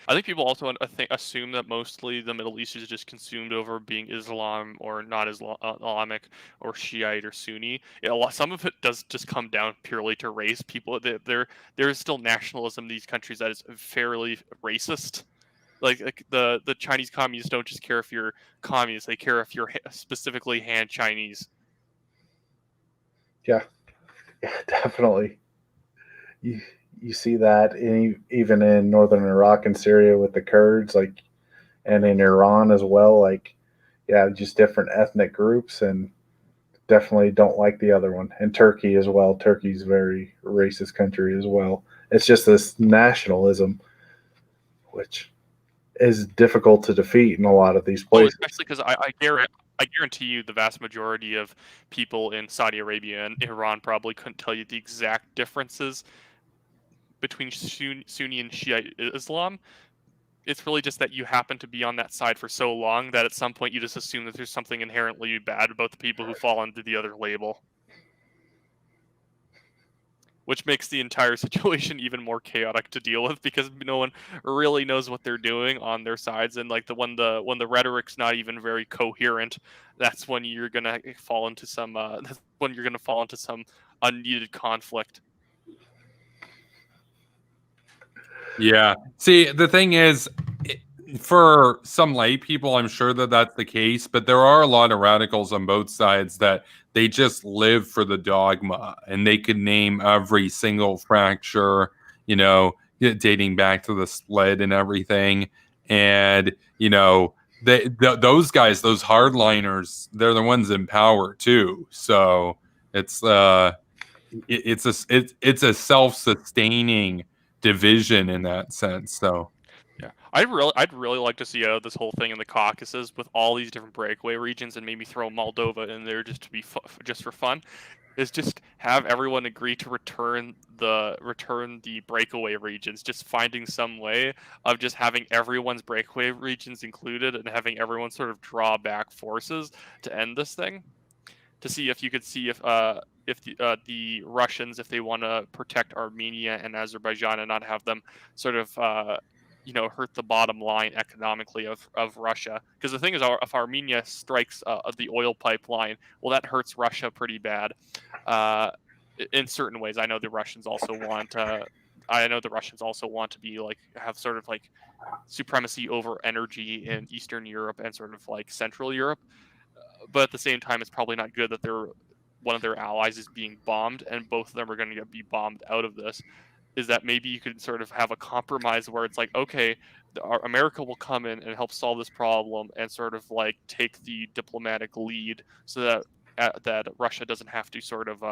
I think people also assume that mostly the Middle East is just consumed over being Islam or not Islamic or Shiite or Sunni. Some of it does just come down purely to race. There is still nationalism in these countries that is fairly racist. Like the Chinese communists don't just care if you're communist; they care if you're specifically Han Chinese. Yeah, definitely. You see that even in northern Iraq and Syria with the Kurds, and in Iran as well. Just different ethnic groups, and definitely don't like the other one. And Turkey as well. Turkey's a very racist country as well. It's just this nationalism, which is difficult to defeat in a lot of these places. Especially because I guarantee you the vast majority of people in Saudi Arabia and Iran probably couldn't tell you the exact differences between Sunni and Shiite Islam. It's really just that you happen to be on that side for so long that at some point you just assume that there's something inherently bad about the people who fall under the other label. Which makes the entire situation even more chaotic to deal with because no one really knows what they're doing on their sides, and when the rhetoric's not even very coherent, that's when you're gonna fall into some unneeded conflict. Yeah. See, the thing is, for some lay people, I'm sure that that's the case, but there are a lot of radicals on both sides that they just live for the dogma, and they could name every single fracture, dating back to the split and everything. And, those guys, those hardliners, they're the ones in power too. So it's a self-sustaining division in that sense. So yeah, I'd really like to see this whole thing in the Caucasus with all these different breakaway regions, and maybe throw Moldova in there just to be just for fun. Is just have everyone agree to return the breakaway regions, just finding some way of just having everyone's breakaway regions included and having everyone sort of draw back forces to end this thing. To see if you could see if the Russians, if they want to protect Armenia and Azerbaijan and not have them sort of hurt the bottom line economically of Russia. Because the thing is, if Armenia strikes the oil pipeline, well, that hurts Russia pretty bad. In certain ways, I know the Russians also want. To be like have sort of like supremacy over energy in Eastern Europe and sort of like Central Europe. But at the same time, it's probably not good that one of their allies is being bombed, and both of them are going to be bombed out of this. Is that maybe you could sort of have a compromise where it's like, okay, America will come in and help solve this problem and sort of like take the diplomatic lead, so that Russia doesn't have to sort of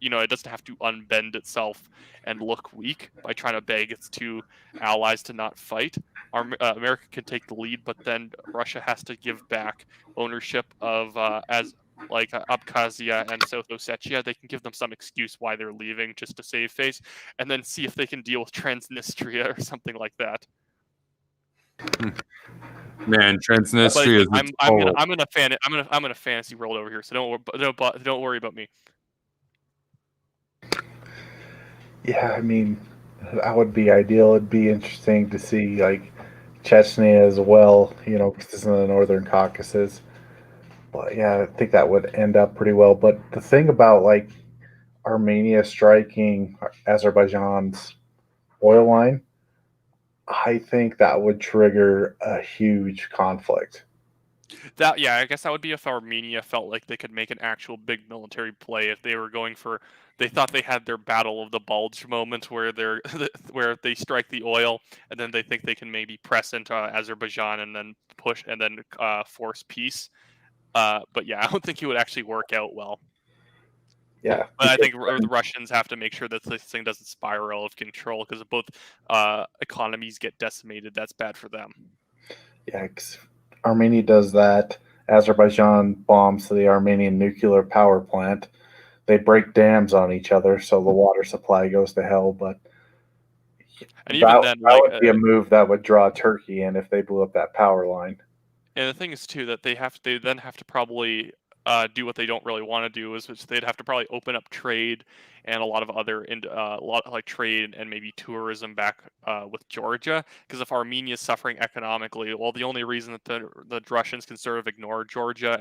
it doesn't have to unbend itself and look weak by trying to beg its two allies to not fight. America can take the lead, but then Russia has to give back ownership of Abkhazia and South Ossetia. They can give them some excuse why they're leaving just to save face, and then see if they can deal with Transnistria or something like that. Man, Transnistria is. I'm gonna fantasy world over here, so don't worry about me. Yeah, I mean, that would be ideal. It'd be interesting to see like Chechnya as well, because it's in the Northern Caucasus. But yeah, I think that would end up pretty well. But the thing about like Armenia striking Azerbaijan's oil line, I think that would trigger a huge conflict. I guess that would be if Armenia felt like they could make an actual big military play. If they were going for, they thought they had their battle of the bulge moment where where they strike the oil, and then they think they can maybe press into Azerbaijan and then push and then force peace. But yeah, I don't think it would actually work out well. Yeah, but I think the Russians have to make sure that this thing doesn't spiral out of control, because if both economies get decimated, that's bad for them. Yeah, 'cause Armenia does that. Azerbaijan bombs the Armenian nuclear power plant. They break dams on each other, so the water supply goes to hell. But and even then, that would be a move that would draw Turkey in if they blew up that power line. And the thing is too that they then have to probably do what they don't really want to do, which they'd have to probably open up trade and a lot of other a lot like trade and maybe tourism back with Georgia, because if Armenia is suffering economically, well, the only reason that the Russians can sort of ignore Georgia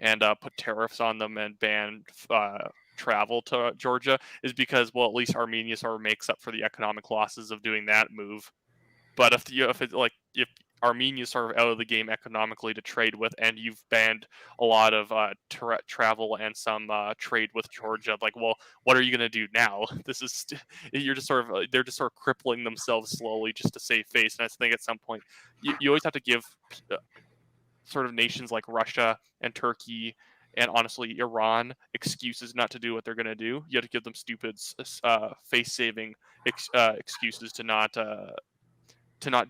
and put tariffs on them and ban travel to Georgia is because, well, at least Armenia sort of makes up for the economic losses of doing that move. But if Armenia is sort of out of the game economically to trade with, and you've banned a lot of travel and some trade with Georgia, like, well, what are you going to do now? This is they're just sort of crippling themselves slowly just to save face. And I think at some point you always have to give sort of nations like Russia and Turkey and honestly Iran excuses not to do what they're going to do. You have to give them stupid face saving excuses to not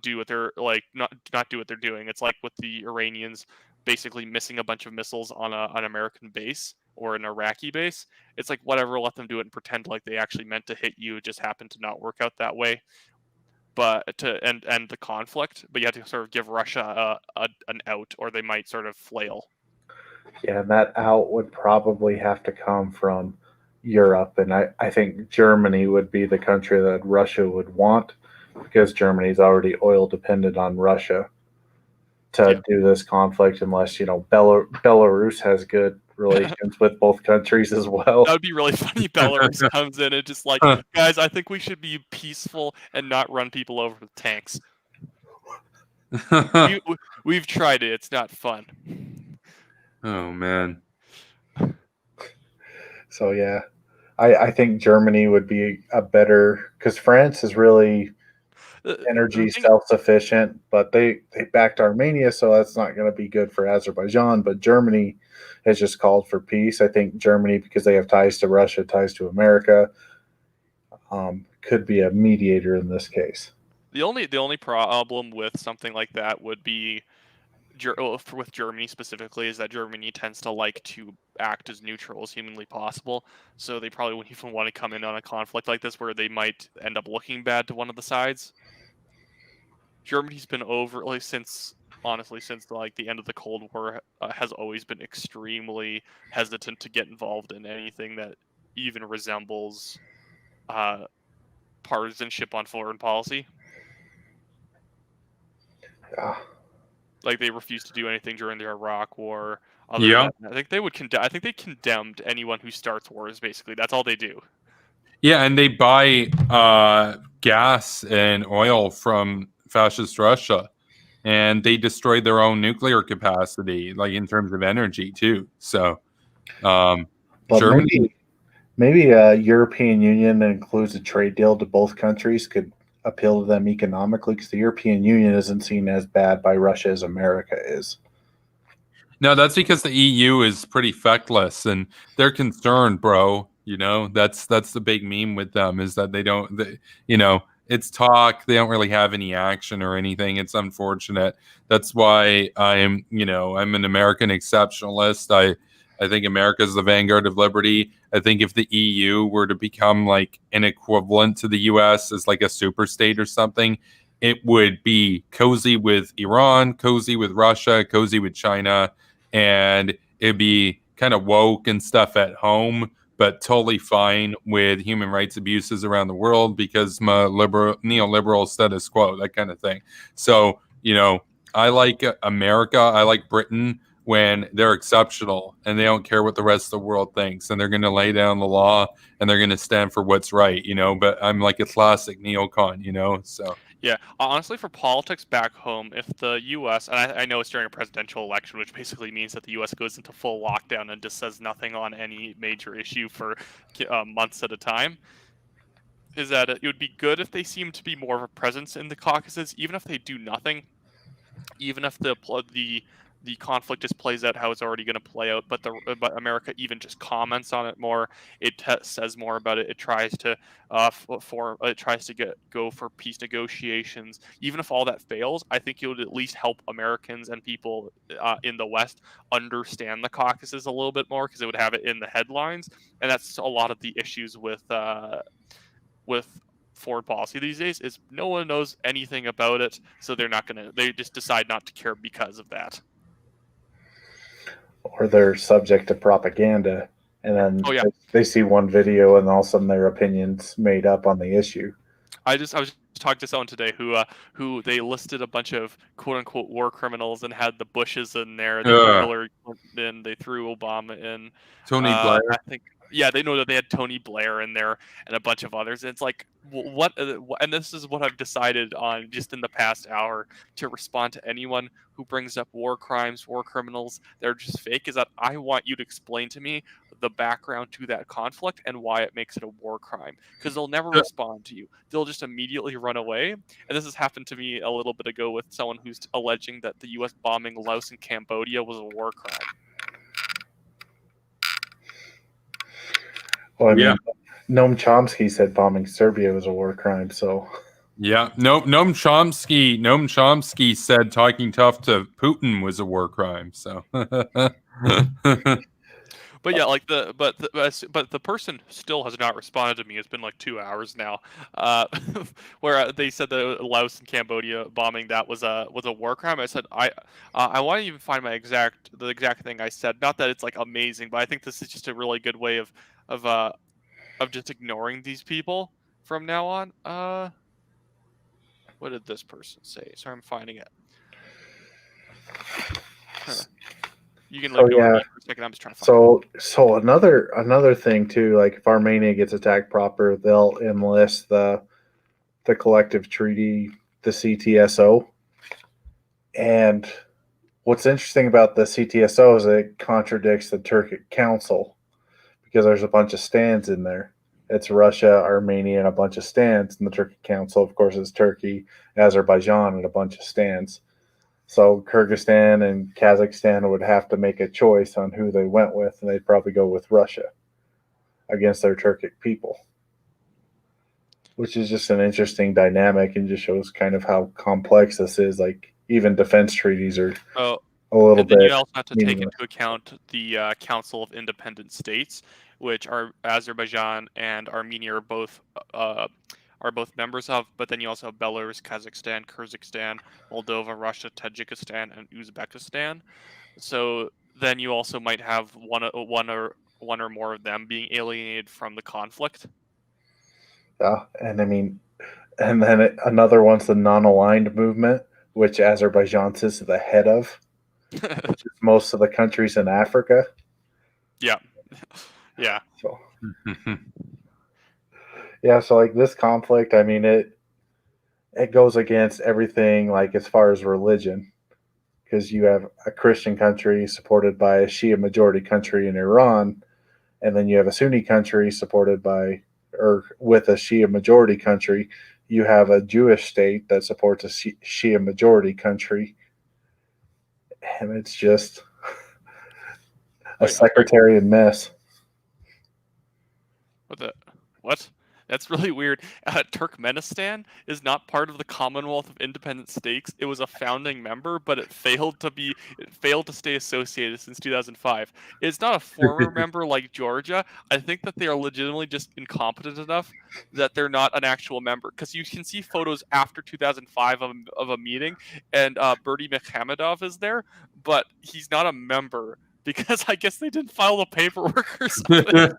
do what they're not do what they're doing. It's like with the Iranians basically missing a bunch of missiles on an American base or an Iraqi base. It's like, whatever, let them do it and pretend like they actually meant to hit you. It just happened to not work out that way. But to end the conflict, but you have to sort of give Russia an out, or they might sort of flail. Yeah, and that out would probably have to come from Europe, and I think Germany would be the country that Russia would want, because Germany's already oil dependent on Russia to do this conflict, unless Belarus has good relations with both countries as well. That would be really funny. Belarus comes in and just like, guys, I think we should be peaceful and not run people over with tanks. We've tried it. It's not fun. Oh man. So yeah, I think Germany would be a better, because France is really energy self-sufficient, but they backed Armenia, so that's not going to be good for Azerbaijan. But Germany has just called for peace. I think Germany, because they have ties to Russia, ties to America, could be a mediator in this case. The only problem with something like that would be with Germany specifically, is that Germany tends to like to act as neutral as humanly possible. So they probably wouldn't even want to come in on a conflict like this where they might end up looking bad to one of the sides. Germany's been since like the end of the Cold War, has always been extremely hesitant to get involved in anything that even resembles partisanship on foreign policy. Yeah. Like they refused to do anything during the Iraq War. Other Yeah. than, I think they would I think they condemned anyone who starts wars. Basically, that's all they do. Yeah, and they buy gas and oil from fascist Russia, and they destroyed their own nuclear capacity, like in terms of energy too. So, But Germany, maybe a European Union that includes a trade deal to both countries could appeal to them economically, because the European Union isn't seen as bad by Russia as America is. no, that's because the EU is pretty feckless, and they're concerned, bro. That's the big meme with them is that it's talk. They don't really have any action or anything. It's unfortunate. That's why I'm an American exceptionalist. I think America is the vanguard of liberty. I think if the EU were to become like an equivalent to the US as like a super state or something, it would be cozy with Iran, cozy with Russia, cozy with China, and it'd be kind of woke and stuff at home, but totally fine with human rights abuses around the world because my neoliberal status quo, that kind of thing. So, I like America. I like Britain when they're exceptional and they don't care what the rest of the world thinks, and they're going to lay down the law and they're going to stand for what's right, but I'm like a classic neocon, so. Yeah, honestly, for politics back home, if the U.S. and I know it's during a presidential election, which basically means that the U.S. goes into full lockdown and just says nothing on any major issue for months at a time, is that it would be good if they seem to be more of a presence in the Caucasus, even if they do nothing, even if the conflict just plays out how it's already going to play out, but America even just comments on it more. It says more about it. It tries to go for peace negotiations. Even if all that fails, I think it would at least help Americans and people in the West understand the Caucasus a little bit more, because it would have it in the headlines, and that's a lot of the issues with foreign policy these days is no one knows anything about it, so they just decide not to care because of that. Or they're subject to propaganda, and then Oh yeah, they see one video and all of a sudden their opinions made up on the issue. I was talking to someone today who they listed a bunch of quote unquote war criminals and had the Bushes in there. They threw Hillary in. They threw Obama in. Tony Blair. I think they know that they had Tony Blair in there and a bunch of others. And it's like what? And this is what I've decided on just in the past hour to respond to anyone who brings up war crimes, war criminals. They're just fake. Is that I want you to explain to me the background to that conflict and why it makes it a war crime, because they'll never respond to you. They'll just immediately run away. And this has happened to me a little bit ago with someone who's alleging that the U.S. bombing Laos and Cambodia was a war crime. Well, I mean, Noam Chomsky said bombing Serbia was a war crime, so. Yeah, Noam Chomsky said talking tough to Putin was a war crime. So, but yeah, like the person still has not responded to me. It's been like 2 hours now, where they said the Laos and Cambodia bombing that was a war crime. I said I want to even find the exact thing I said. Not that it's like amazing, but I think this is just a really good way of just ignoring these people from now on. What did this person say? Sorry, I'm finding it. You can look over me for a second. I'm just trying to find it. So another thing too, like if Armenia gets attacked proper, they'll enlist the collective treaty, the CTSO. And what's interesting about the CTSO is it contradicts the Turkic Council, because there's a bunch of stands in there. It's Russia, Armenia, and a bunch of stands. And the Turkic Council, of course, is Turkey, Azerbaijan, and a bunch of stands. So Kyrgyzstan and Kazakhstan would have to make a choice on who they went with, and they'd probably go with Russia against their Turkic people, which is just an interesting dynamic and just shows kind of how complex this is. Like even defense treaties are a little bit. You also have to take into account the Council of Independent States, which are Azerbaijan and Armenia are both members of, but then you also have Belarus, Kazakhstan, Kyrgyzstan, Moldova, Russia, Tajikistan, and Uzbekistan. So then you also might have one or more of them being alienated from the conflict. Yeah, and I mean, and then another one's the non-aligned movement, which Azerbaijan sits at the head of, which is most of the countries in Africa. Yeah. Yeah. So yeah, so like this conflict, I mean it goes against everything like as far as religion, because you have a Christian country supported by a Shia majority country in Iran, and then you have a Sunni country supported by or with a Shia majority country. You have a Jewish state that supports a Shia majority country, and it's just a Wait, I'm sorry. sectarian mess. What? That's really weird. Turkmenistan is not part of the Commonwealth of Independent States. It was a founding member, but it failed to stay associated since 2005. It's not a former member like Georgia. I think that they are legitimately just incompetent enough that they're not an actual member. Because you can see photos after 2005 of a meeting, and Berdy Mekhamedov is there, but he's not a member. Because I guess they didn't file the paperwork or something.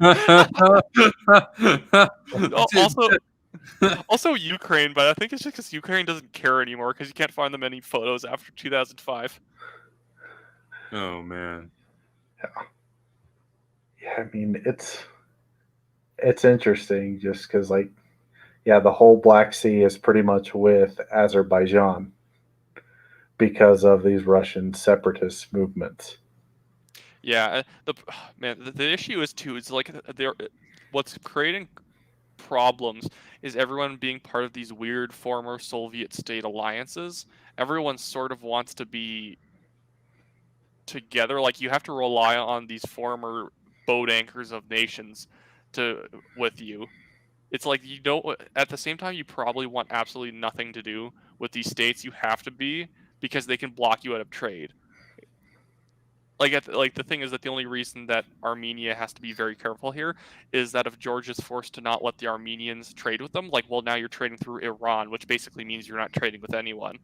Also Ukraine, but I think it's just because Ukraine doesn't care anymore because you can't find them any photos after 2005. Oh man. Yeah, I mean it's interesting just because like yeah, the whole Black Sea is pretty much with Azerbaijan because of these Russian separatist movements. Yeah, the issue is too. It's like what's creating problems is everyone being part of these weird former Soviet state alliances. Everyone sort of wants to be together. Like you have to rely on these former boat anchors of nations with you. It's like you don't. At the same time, you probably want absolutely nothing to do with these states. You have to be because they can block you out of trade. Like the thing is that the only reason that Armenia has to be very careful here is that if Georgia's forced to not let the Armenians trade with them, like, well, now you're trading through Iran, which basically means you're not trading with anyone.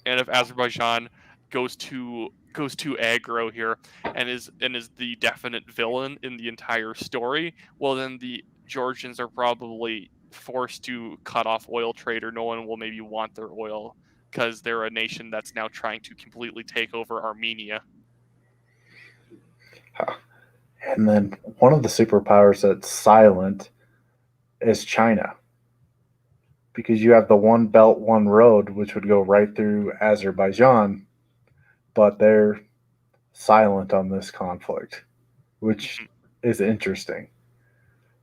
And if Azerbaijan goes too aggro here and is the definite villain in the entire story, well, then the Georgians are probably forced to cut off oil trade, or no one will maybe want their oil because they're a nation that's now trying to completely take over Armenia. And then one of the superpowers that's silent is China. Because you have the One Belt, One Road, which would go right through Azerbaijan, but they're silent on this conflict, which is interesting.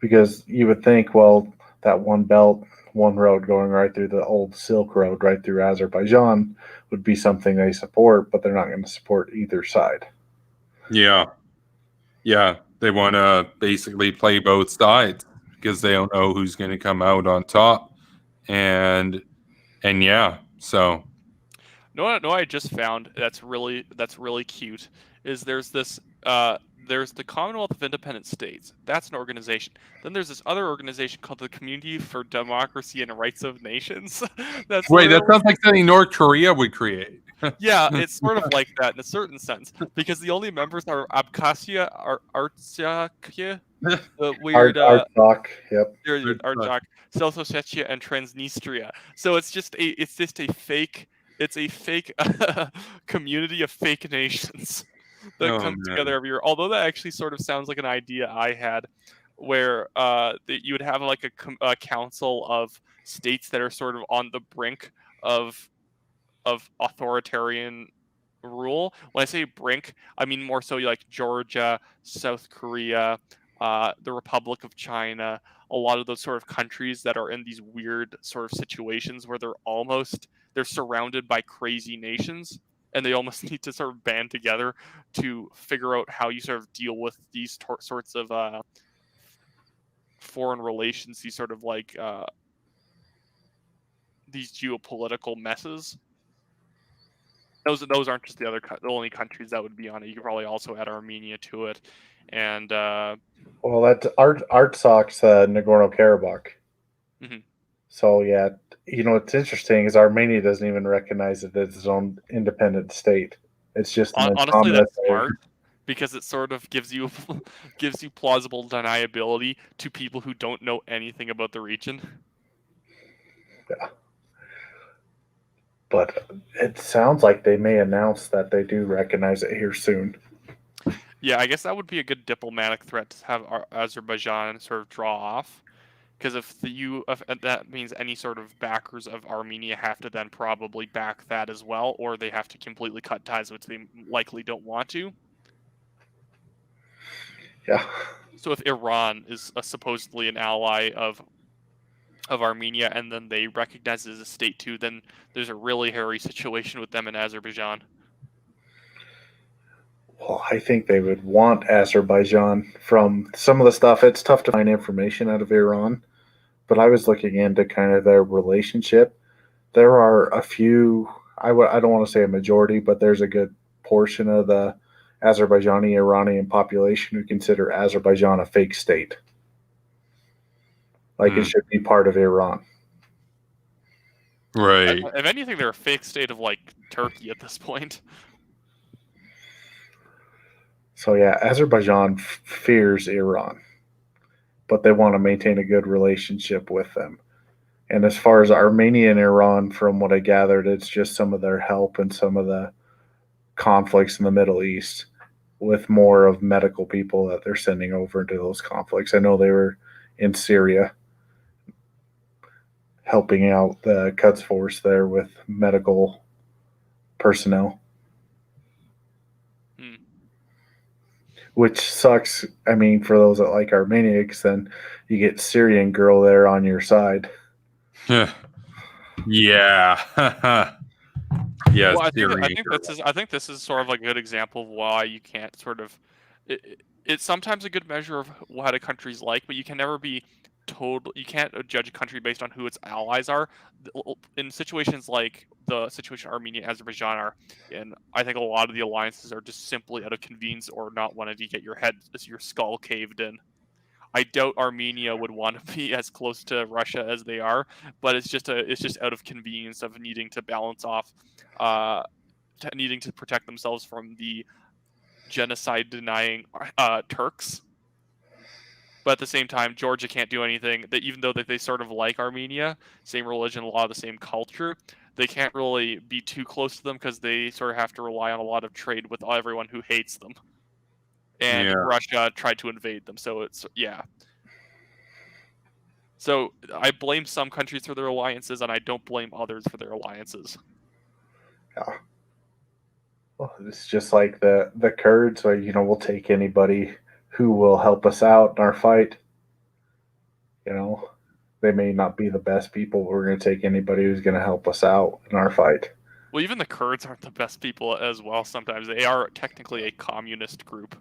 Because you would think, well, that One Belt, One Road going right through the old Silk Road, right through Azerbaijan, would be something they support, but they're not going to support either side. Yeah. Yeah. They want to basically play both sides because they don't know who's going to come out on top. And yeah, so. No, I just found that's really cute. Is there's the Commonwealth of Independent States. That's an organization. Then there's this other organization called the Community for Democracy and Rights of Nations. That sounds like something North Korea would create. Yeah, it's sort of like that in a certain sense because the only members are Abkhazia, Artsakh, the weird Artsakh, yep. Artsakh, South Ossetia, and Transnistria. So it's just a fake. It's a fake community of fake nations that come together every year. Although that actually sort of sounds like an idea I had, where you would have like a council of states that are sort of on the brink of authoritarian rule. When I say brink, I mean more so like Georgia, South Korea, the Republic of China, a lot of those sort of countries that are in these weird sort of situations where they're surrounded by crazy nations and they almost need to sort of band together to figure out how you sort of deal with these sorts of foreign relations, these sort of like these geopolitical messes. Those aren't just the only countries that would be on it. You could probably also add Armenia to it, and well, that's Artsakh's Nagorno-Karabakh. Mm-hmm. So yeah, what's interesting is Armenia doesn't even recognize it as its own independent state. It's just honestly that's smart because it sort of gives you plausible deniability to people who don't know anything about the region. Yeah. But it sounds like they may announce that they do recognize it here soon. Yeah, I guess that would be a good diplomatic threat to have Azerbaijan sort of draw off. Because if that means any sort of backers of Armenia have to then probably back that as well, or they have to completely cut ties, which they likely don't want to. Yeah. So if Iran is supposedly an ally of Armenia, and then they recognize it as a state too, then there's a really hairy situation with them in Azerbaijan. Well, I think they would want Azerbaijan from some of the stuff. It's tough to find information out of Iran, but I was looking into kind of their relationship. There are a few, I don't want to say a majority, but there's a good portion of the Azerbaijani Iranian population who consider Azerbaijan a fake state. Like it should be part of Iran. Right. If anything, they're a fake state of like Turkey at this point. So yeah, Azerbaijan fears Iran, but they want to maintain a good relationship with them. And as far as Armenia and Iran, from what I gathered, it's just some of their help and some of the conflicts in the Middle East with more of medical people that they're sending over into those conflicts. I know they were in Syria helping out the Quds Force there with medical personnel. Which sucks, I mean, for those that like Armenia, because then you get Syrian girl there on your side. Yeah. Yes. Well, I think this is sort of like a good example of why you can't sort of. It's sometimes a good measure of what a country's like, but you can never be total. You can't judge a country based on who its allies are. In situations like the situation Armenia and Azerbaijan are in, I think a lot of the alliances are just simply out of convenience or not wanting to get your skull caved in. I doubt Armenia would want to be as close to Russia as they are, but it's just out of convenience of needing to balance off, needing to protect themselves from the genocide denying Turks. But at the same time, Georgia can't do anything. That even though they sort of like Armenia, same religion, a lot of the same culture, they can't really be too close to them because they sort of have to rely on a lot of trade with everyone who hates them. And Russia tried to invade them, so it's So I blame some countries for their alliances, and I don't blame others for their alliances. Yeah. Well, it's just like the Kurds, or we'll take anybody who will help us out in our fight. They may not be the best people, but we're going to take anybody who's going to help us out in our fight. Well, even the Kurds aren't the best people as well. Sometimes they are technically a communist group.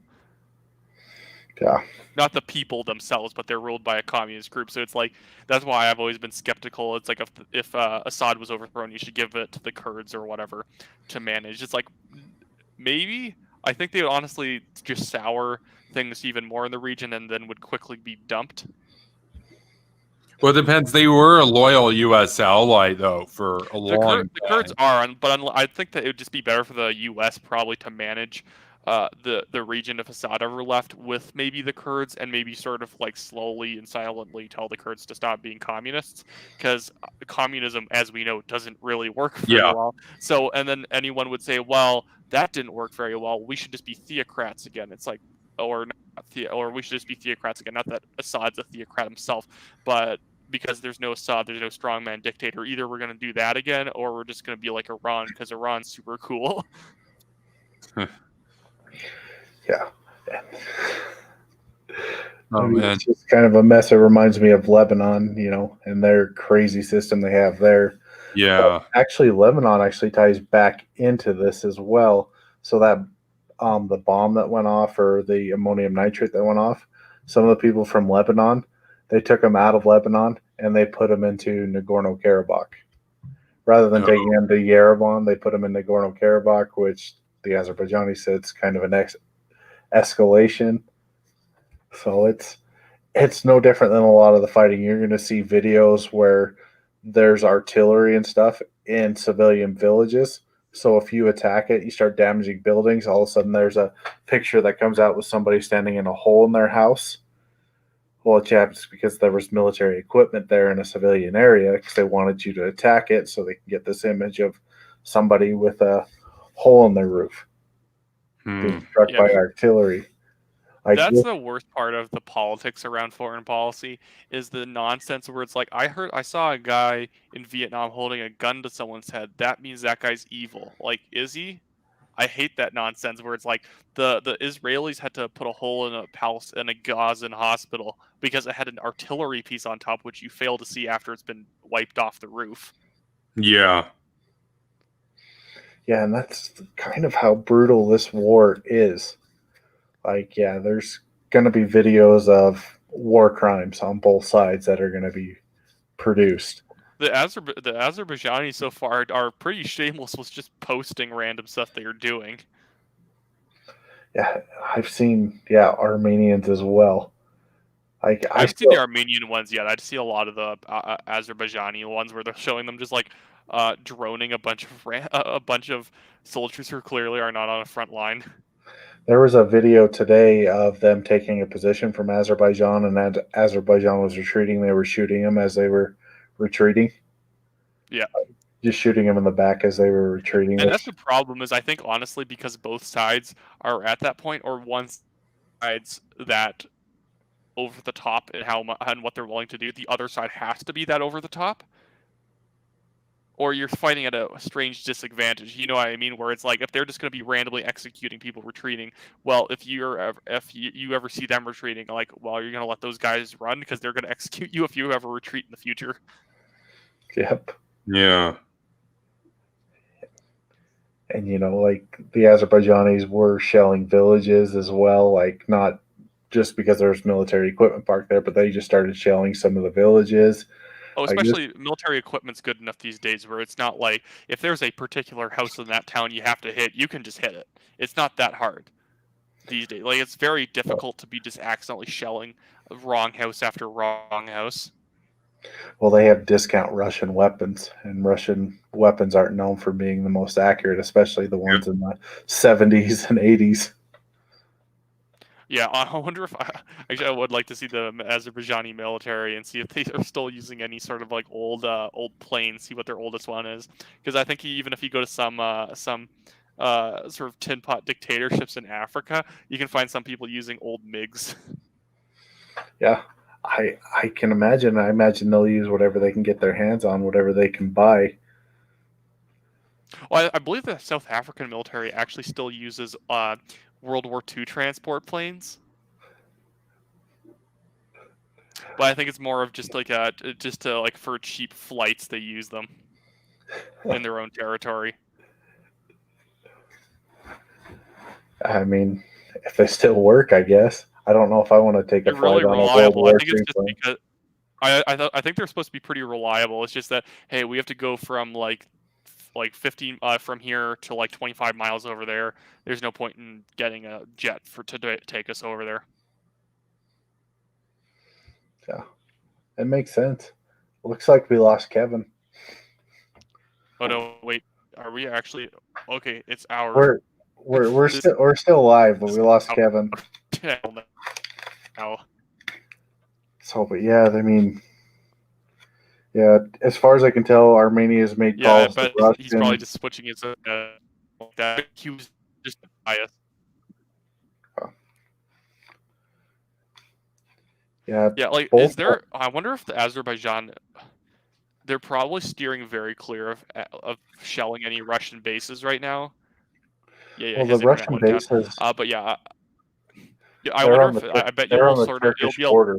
Yeah. Not the people themselves, but they're ruled by a communist group. So it's like, that's why I've always been skeptical. It's like if Assad was overthrown, you should give it to the Kurds or whatever to manage. It's like, maybe. I think they would honestly just sour things even more in the region and then would quickly be dumped. Well, it depends. They were a loyal U.S. ally, though, for a long time. The Kurds are, but I think that it would just be better for the U.S. probably to manage the region if Assad ever left with maybe the Kurds, and maybe sort of like slowly and silently tell the Kurds to stop being communists, because communism, as we know, doesn't really work very well. So, and then anyone would say, well, that didn't work very well. We should just be theocrats again. It's like, or we should just be theocrats again. Not that Assad's a theocrat himself, but because there's no Assad, there's no strongman dictator. Either we're going to do that again, or we're just going to be like Iran, because Iran's super cool. Yeah. Oh, man. It's just kind of a mess. It reminds me of Lebanon, and their crazy system they have there. Yeah. But actually, Lebanon actually ties back into this as well. So that the bomb that went off, or the ammonium nitrate that went off, some of the people from Lebanon, they took them out of Lebanon and they put them into Nagorno-Karabakh. Rather than taking them to Yerevan, they put them in Nagorno-Karabakh, which the Azerbaijani said it's kind of an escalation. So it's no different than a lot of the fighting. You're going to see videos where there's artillery and stuff in civilian villages. So if you attack it, you start damaging buildings. All of a sudden, there's a picture that comes out with somebody standing in a hole in their house. Well, it happens because there was military equipment there in a civilian area because they wanted you to attack it so they can get this image of somebody with a hole in their roof being struck by artillery. Like, that's the worst part of the politics around foreign policy is the nonsense where it's like, I saw a guy in Vietnam holding a gun to someone's head. That means that guy's evil. Like, is he? I hate that nonsense where it's like the Israelis had to put a hole in a Gazan hospital because it had an artillery piece on top, which you fail to see after it's been wiped off the roof. Yeah. Yeah, and that's kind of how brutal this war is. Like, yeah, there's going to be videos of war crimes on both sides that are going to be produced. The Azerbaijanis so far are pretty shameless with just posting random stuff they are doing. Yeah, I've seen Armenians as well. Like, I haven't seen the Armenian ones yet. I'd see a lot of the Azerbaijani ones where they're showing them just like droning a bunch of soldiers who clearly are not on a front line. There was a video today of them taking a position from Azerbaijan, and Azerbaijan was retreating. They were shooting them as they were retreating. Yeah. Just shooting them in the back as they were retreating. And that's the problem is I think, honestly, because both sides are at that point, or one side's that over the top and what they're willing to do, the other side has to be that over the top. Or you're fighting at a strange disadvantage. You know what I mean? Where it's like if they're just going to be randomly executing people retreating, well, if you ever see them retreating, like, well, you're going to let those guys run because they're going to execute you if you ever retreat in the future. Yep. Yeah. And like the Azerbaijanis were shelling villages as well. Like, not just because there's military equipment parked there, but they just started shelling some of the villages. Oh, especially military equipment's good enough these days where it's not like if there's a particular house in that town you have to hit, you can just hit it. It's not that hard these days. Like, it's very difficult to be just accidentally shelling wrong house after wrong house. Well, they have discount Russian weapons, and Russian weapons aren't known for being the most accurate, especially the ones in the 70s and 80s. Yeah, I wonder if I would like to see the Azerbaijani military and see if they are still using any sort of like old planes. See what their oldest one is, because I think even if you go to some sort of tin pot dictatorships in Africa, you can find some people using old MiGs. Yeah, I can imagine. I imagine they'll use whatever they can get their hands on, whatever they can buy. Well, I believe the South African military actually still uses World War II transport planes, but I think it's more of just like for cheap flights they use them in their own territory. I mean, if they still work, I guess. I don't know if I want to take a flight on a World War II plane. Because I think they're supposed to be pretty reliable. It's just that, hey, we have to go from like 15 from here to like 25 miles over there. There's no point in getting a jet to take us over there. Yeah, it makes sense. Looks like we lost Kevin. Oh no, wait, are we actually okay? It's our we're still alive, but we lost Kevin. Now. So, but yeah, I mean, yeah, as far as I can tell, Armenia's made calls to Russia. He's probably just switching his that he was just biased. Yeah, like, is there? I wonder if the Azerbaijan, they're probably steering very clear of shelling any Russian bases right now. Yeah. Well, the Russian bases, but yeah, I wonder if I bet you will sort of it'll be border.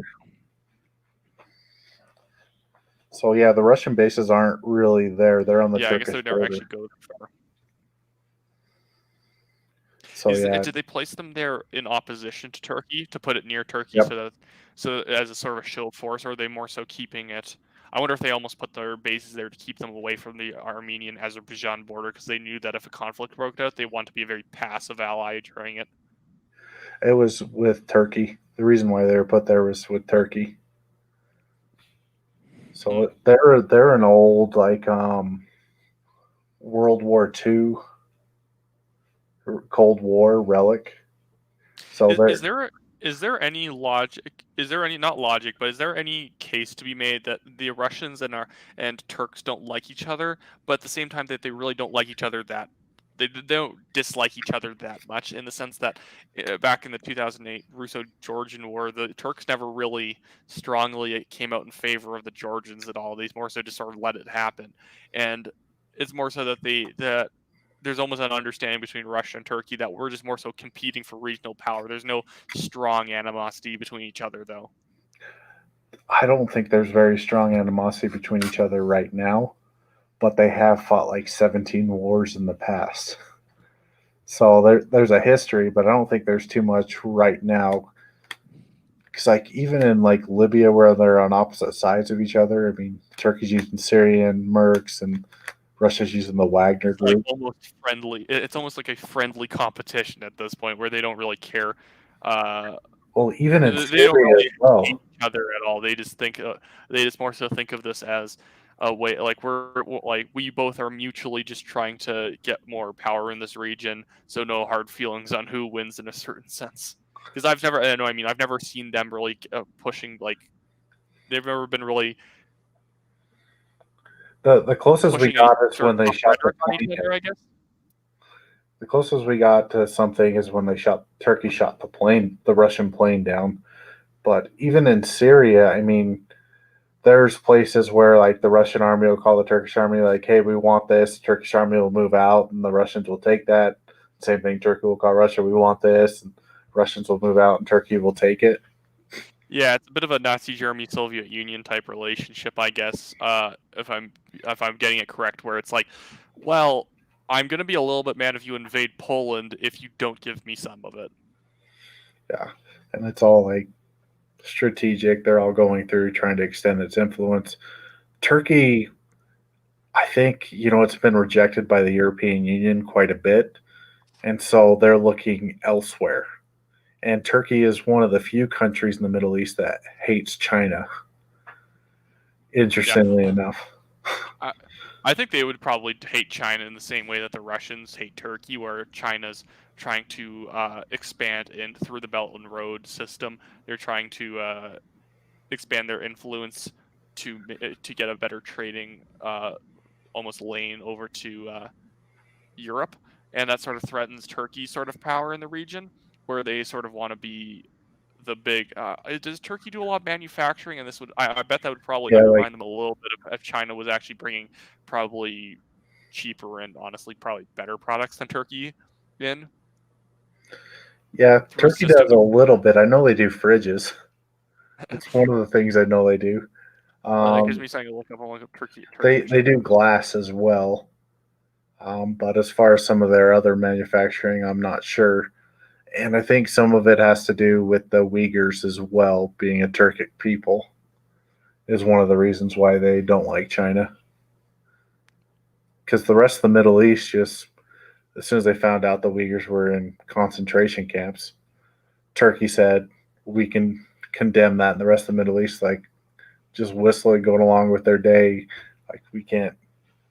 So yeah, the Russian bases aren't really there. They're on the Turkish I guess they border. never actually go that far. So did they place them there in opposition to Turkey to put it near Turkey so as a sort of a show of force, or are they more so keeping it? I wonder if they almost put their bases there to keep them away from the Armenian-Azerbaijan border because they knew that if a conflict broke out, they want to be a very passive ally during it. It was with Turkey. The reason why they were put there was with Turkey. So they're an old World War II, Cold War relic. So is there Is there any logic? Is there any not logic, but is there any case to be made that the Russians and Turks don't like each other, but at the same time that they really don't like each other that they don't dislike each other that much in the sense that back in the 2008 Russo-Georgian War, the Turks never really strongly came out in favor of the Georgians at all. They more so just sort of let it happen, and it's more so that there's almost an understanding between Russia and Turkey that we're just more so competing for regional power. There's no strong animosity between each other, though. I don't think there's very strong animosity between each other right now, but they have fought like 17 wars in the past. So there's a history, but I don't think there's too much right now. Because like even in like Libya, where they're on opposite sides of each other, I mean, Turkey's using Syrian mercs and Russia's using the Wagner It's like group. almost friendly. It's almost like a friendly competition at this point, where they don't really care. Well, even in They don't Syria really as well. hate each other at all. They just more so think of this as a way, like we both are mutually just trying to get more power in this region, so no hard feelings on who wins in a certain sense. Because I've never seen them really pushing, like they've never been really The closest we pushing any got is sort when they of shot the rhetoric on each plane other, down. I guess. The closest we got to something is when Turkey shot the Russian plane down. But even in Syria, I mean, there's places where like the Russian army will call the Turkish army like, "Hey, we want this." The Turkish army will move out, and the Russians will take that. Same thing, Turkey will call Russia, "We want this," and Russians will move out, and Turkey will take it. Yeah, it's a bit of a Nazi Germany Soviet Union type relationship, I guess. If I'm getting it correct, where it's like, well, I'm gonna be a little bit mad if you invade Poland if you don't give me some of it. Yeah, and it's all like strategic. They're all going through trying to extend its influence. Turkey, I think, it's been rejected by the European Union quite a bit, and so they're looking elsewhere. And Turkey is one of the few countries in the Middle East that hates China, Yeah, interestingly enough. I, I think they would probably hate China in the same way that the Russians hate Turkey, where China's trying to expand in through the Belt and Road system. They're trying to expand their influence to get a better trading almost lane over to Europe, and that sort of threatens Turkey's sort of power in the region, where they sort of want to be the big. Does Turkey do a lot of manufacturing? And this would, I bet that would probably Yeah, like undermine them a little bit if China was actually bringing probably cheaper and honestly probably better products than Turkey in yeah, through a Turkey system. does a little bit. I know they do fridges. It's one of the things I know they do. Well, that gives me something to look up. I'll look up Turkey. They do glass as well. But as far as some of their other manufacturing, I'm not sure. And I think some of it has to do with the Uyghurs as well, being a Turkic people, is one of the reasons why they don't like China. Because the rest of the Middle East, just as soon as they found out the Uyghurs were in concentration camps, Turkey said, we can condemn that. And the rest of the Middle East, like, just whistling, going along with their day. Like, we can't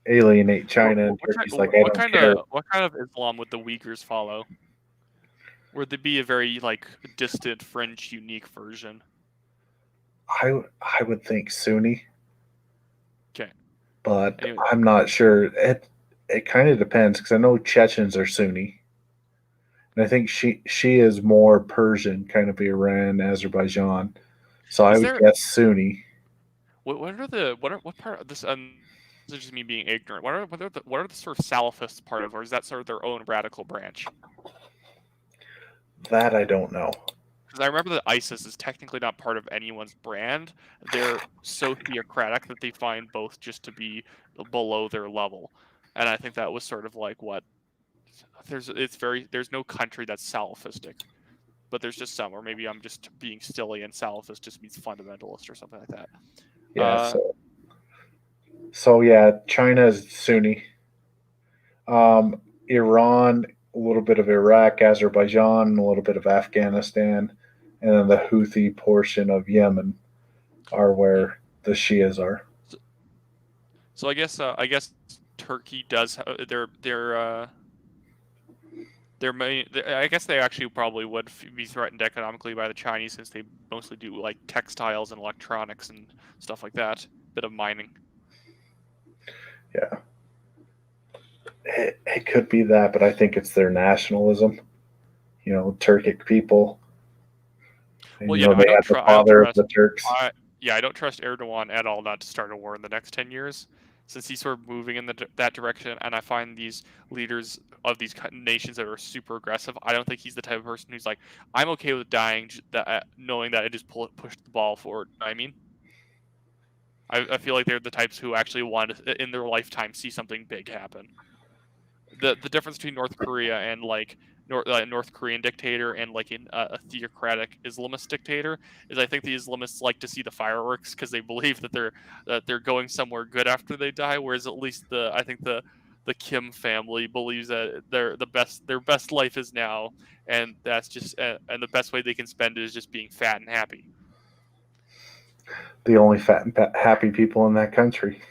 alienate China. And Turkey's like, I don't care. What kind of Islam would the Uyghurs follow? Would they be a very like distant, fringe, unique version? I would think Sunni, Okay. but Anyway, I'm not sure. It kind of depends because I know Chechens are Sunni, and I think she is more Persian, kind of Iran, Azerbaijan. So I is would there guess Sunni. what part of this? This is just me being ignorant. What are the sort of Salafists part of, or is that sort of their own radical branch? That I don't know. Because I remember that ISIS is technically not part of anyone's brand. They're so theocratic that they find both just to be below their level, and I think that was sort of like what there's no country that's Salafistic, but there's just some, or maybe I'm just being silly and Salafist just means fundamentalist or something like that. Yeah. So yeah, China is Sunni. Iran, a little bit of Iraq, Azerbaijan, a little bit of Afghanistan, and then the Houthi portion of Yemen are where the Shias are. So I guess Turkey does their I guess they actually probably would be threatened economically by the Chinese, since they mostly do like textiles and electronics and stuff like that. Bit of mining. Yeah. It could be that, but I think it's their nationalism. Turkic people. And, Well, yeah, no, they had the father of the Turks. I don't trust Erdogan at all not to start a war in the next 10 years, since he's sort of moving in that direction. And I find these leaders of these nations that are super aggressive, I don't think he's the type of person who's like, I'm okay with dying, knowing that I just pushed the ball forward. You know what I mean? I feel like they're the types who actually want to, in their lifetime, see something big happen. The difference between North Korea and like North Korean dictator and like a theocratic Islamist dictator is, I think the Islamists like to see the fireworks because they believe that they're going somewhere good after they die, whereas at least I think the Kim family believes that their best life is now, and that's just and the best way they can spend it is just being fat and happy. The only fat and happy people in that country.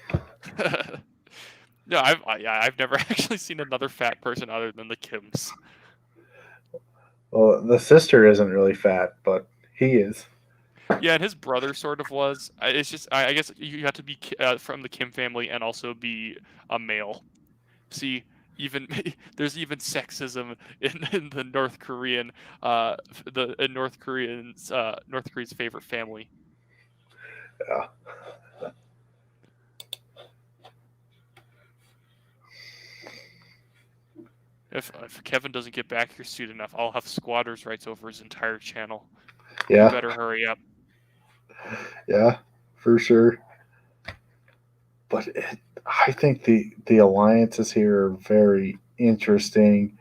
No, I've never actually seen another fat person other than the Kims. Well, the sister isn't really fat, but he is. Yeah, and his brother sort of was. It's just I guess you have to be from the Kim family and also be a male. See, even there's even sexism in the North Korean North Korea's favorite family. Yeah. If Kevin doesn't get back here soon enough, I'll have squatters' rights over his entire channel. Yeah. You better hurry up. Yeah, for sure. But I think the alliances here are very interesting.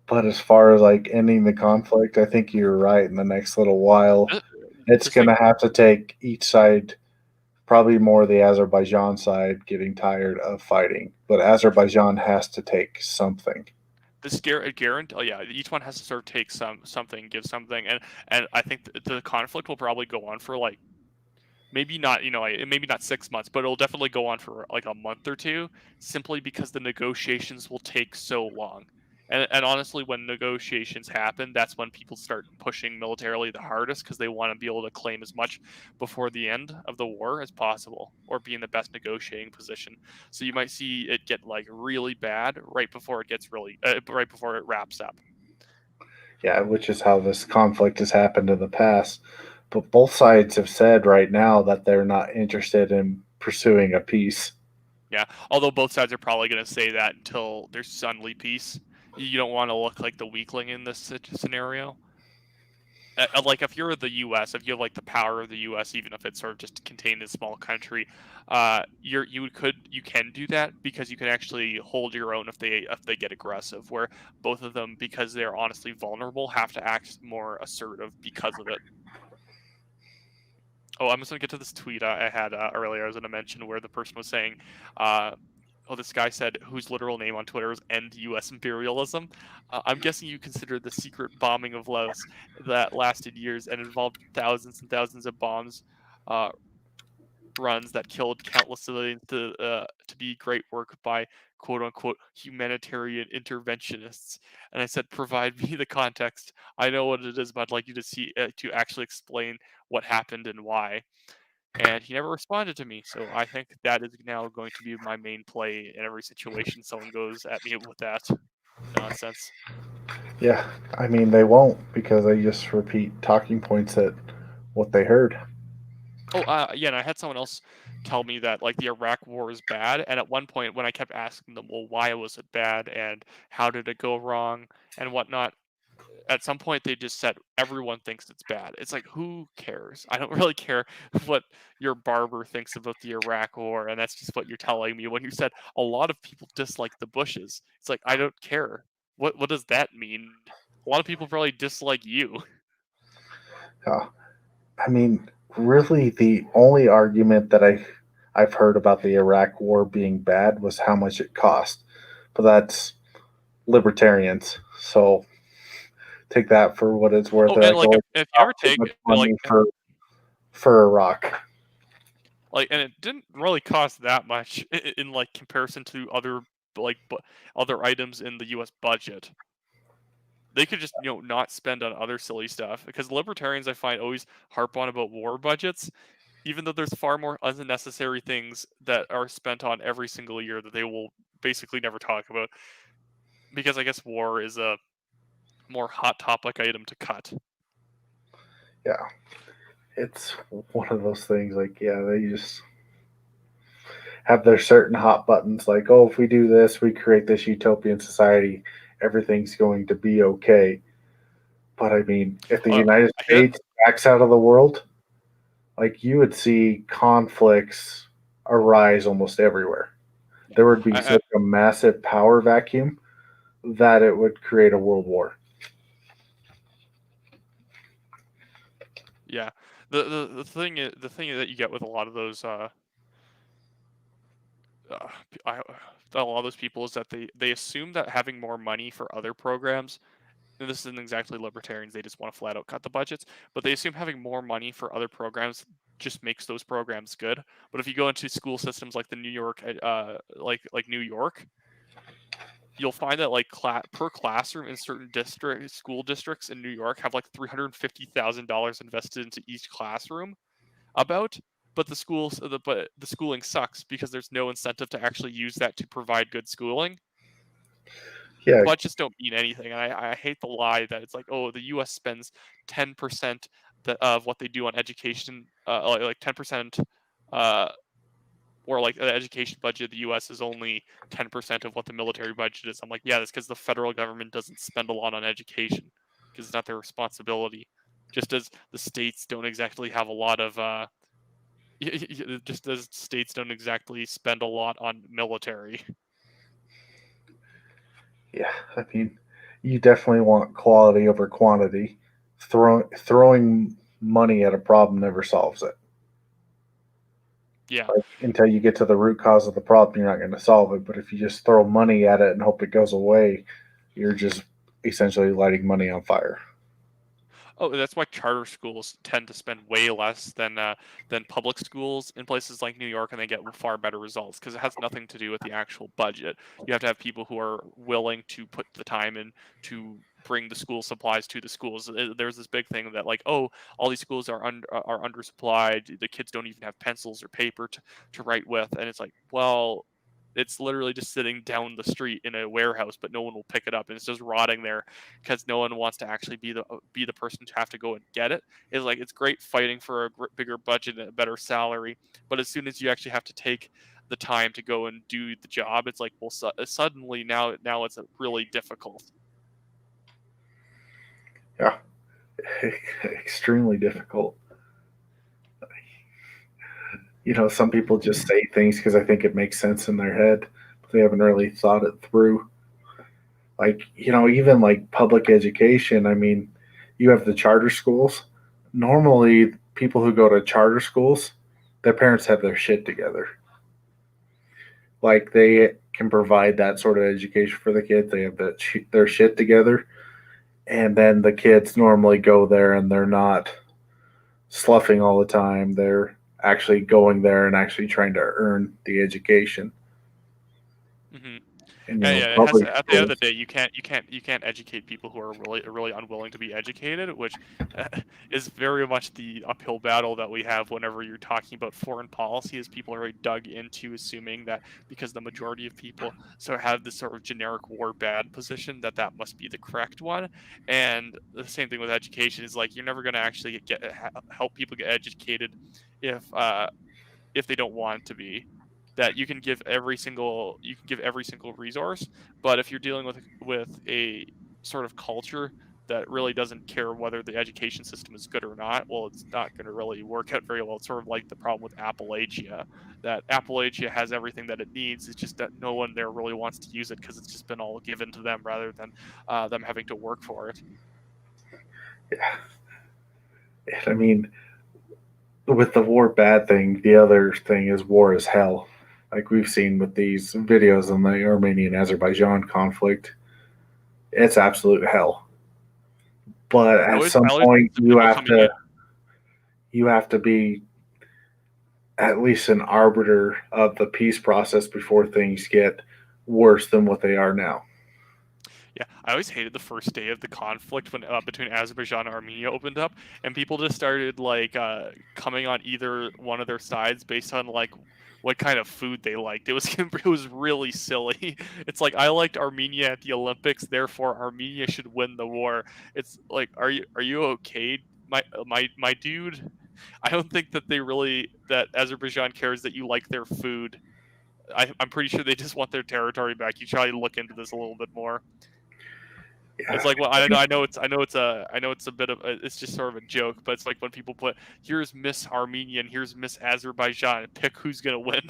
But as far as like ending the conflict, I think you're right. In the next little while, it's going to have to take each side, probably more the Azerbaijan side, getting tired of fighting. But Azerbaijan has to take something. This guarantee, oh yeah, each one has to sort of take something, give something, and I think the conflict will probably go on for like maybe not maybe not 6 months, but it'll definitely go on for like a month or two, simply because the negotiations will take so long. And honestly, when negotiations happen, that's when people start pushing militarily the hardest, because they want to be able to claim as much before the end of the war as possible, or be in the best negotiating position. So you might see it get like really bad right before it gets right before it wraps up. Yeah, which is how this conflict has happened in the past. But both sides have said right now that they're not interested in pursuing a peace. Yeah, although both sides are probably going to say that until there's suddenly peace. You don't want to look like the weakling in this scenario. Like if you're the U.S., if you have like the power of the U.S., even if it's sort of just contained in a small country, you can do that, because you can actually hold your own if they get aggressive. Where both of them, because they're honestly vulnerable, have to act more assertive because of it. Oh, I'm just gonna get to this tweet I had earlier. I was gonna mention where the person was saying, this guy said, whose literal name on Twitter is "End U.S. Imperialism." I'm guessing you consider the secret bombing of Laos that lasted years and involved thousands and thousands of bombs runs that killed countless civilians to be great work by "quote unquote" humanitarian interventionists. And I said, provide me the context. I know what it is, but I'd like you to see to actually explain what happened and why. And he never responded to me, so I think that is now going to be my main play in every situation someone goes at me with that nonsense. Yeah, I mean, they won't, because they just repeat talking points at what they heard. Oh, yeah, and I had someone else tell me that like the Iraq War is bad, and at one point when I kept asking them, well, why was it bad and how did it go wrong and whatnot, at some point they just said everyone thinks it's bad. It's like, who cares? I don't really care what your barber thinks about the Iraq War, and that's just what you're telling me when you said a lot of people dislike the Bushes. It's like, I don't care. What does that mean? A lot of people probably dislike you. I mean, really, the only argument that I've heard about the Iraq War being bad was how much it cost, but that's libertarians. So take that for what it's worth. Oh, and like if you ever take money for Iraq. Like, and it didn't really cost that much in like comparison to other like other items in the U.S. budget. they could just not spend on other silly stuff, because libertarians I find always harp on about war budgets, even though there's far more unnecessary things that are spent on every single year that they will basically never talk about, because I guess war is a more hot topic item to cut. Yeah, it's one of those things. Like, yeah, they just have their certain hot buttons. Like, oh, if we do this, we create this utopian society. Everything's going to be okay. But I mean, if the United I hear States backs out of the world, like you would see conflicts arise almost everywhere. There would be I, such a massive power vacuum that it would create a world war. yeah. The thing that you get with a lot of those a lot of those people is that they assume that having more money for other programs, and this isn't exactly libertarians, they just want to flat out cut the budgets, but they assume having more money for other programs just makes those programs good. But if you go into school systems like the New York, like New York, you'll find that like per classroom in certain school districts in New York have like $350,000 invested into each classroom. About, but the schooling sucks because there's no incentive to actually use that to provide good schooling. Yeah, Budgets don't mean anything, and I hate the lie that it's like, oh, the U.S. spends 10% of what they do on education, like 10%, or like the education budget of the U.S. is only 10% of what the military budget is. I'm like, yeah, that's because the federal government doesn't spend a lot on education because it's not their responsibility. Just as the states don't exactly have a lot of just as states don't exactly spend a lot on military. yeah. I mean, you definitely want quality over quantity. Throwing money at a problem never solves it. Yeah. Like, until you get to the root cause of the problem, you're not going to solve it. But if you just throw money at it and hope it goes away, you're just essentially lighting money on fire. Oh, that's why charter schools tend to spend way less than public schools in places like New York, and they get far better results because it has nothing to do with the actual budget. You have to have people who are willing to put the time in to bring the school supplies to the schools. There's this big thing that like, oh, all these schools are undersupplied. The kids don't even have pencils or paper to write with, and it's like, well, it's literally just sitting down the street in a warehouse, but no one will pick it up, and it's just rotting there because no one wants to actually be the person to have to go and get it. It's like, it's great fighting for a bigger budget and a better salary, but as soon as you actually have to take the time to go and do the job, it's like, well, suddenly now it's really difficult. Yeah, extremely difficult. Some people just say things because I think it makes sense in their head, but they haven't really thought it through. Like, even like public education, I mean, you have the charter schools. Normally, people who go to charter schools, their parents have their shit together. Like, they can provide that sort of education for the kids. They have their shit together. And then the kids normally go there and they're not sloughing all the time. They're actually going there and actually trying to earn the education. Mm-hmm. And Yeah, it has. public At the end of the schools. day, you can't educate people who are really unwilling to be educated, which is very much the uphill battle that we have whenever you're talking about foreign policy. Is people are very dug into assuming that because the majority of people have this sort of generic war bad position, that must be the correct one. And the same thing with education is like, you're never going to actually help people get educated if they don't want to be. That you can give every single resource, but if you're dealing with a sort of culture that really doesn't care whether the education system is good or not, well, it's not going to really work out very well. It's sort of like the problem with Appalachia, that Appalachia has everything that it needs. It's just that no one there really wants to use it because it's just been all given to them rather than them having to work for it. Yeah. And I mean, with the war bad thing, the other thing is war is hell. Like we've seen with these videos on the Armenian Azerbaijan conflict, it's absolute hell. But at Always some always point, the people coming in. you have to be at least an arbiter of the peace process before things get worse than what they are now. Yeah, I always hated the first day of the conflict when between Azerbaijan and Armenia opened up, and people just started like coming on either one of their sides based on like what kind of food they liked. It was it was really silly. It's like I liked Armenia at the Olympics, therefore Armenia should win the war. It's like, are you okay, my dude? I don't think that that Azerbaijan cares that you like their food. I'm pretty sure they just want their territory back. You try to look into this a little bit more. It's Yeah, like, well, I know it's a bit of it's just sort of a joke, but it's like when people put here's Miss Armenia and here's Miss Azerbaijan, and pick who's gonna win.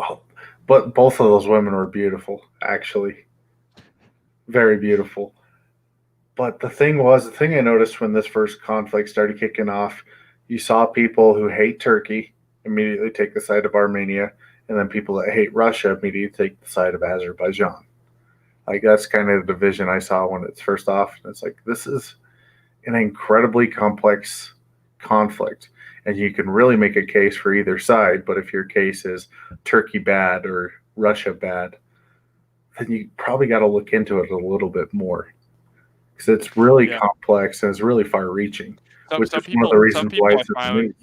oh, but both of those women were beautiful, actually, very beautiful. But the thing I noticed when this first conflict started kicking off, you saw people who hate Turkey immediately take the side of Armenia, and then people that hate Russia immediately take the side of Azerbaijan. Like that's kind of the division I saw when it's first off. It's like this is an incredibly complex conflict, and you can really make a case for either side. But if your case is Turkey bad or Russia bad, then you probably got to look into it a little bit more because it's really Yeah. complex and it's really far-reaching, Some which some is one of the some reasons why people I it's in the found news.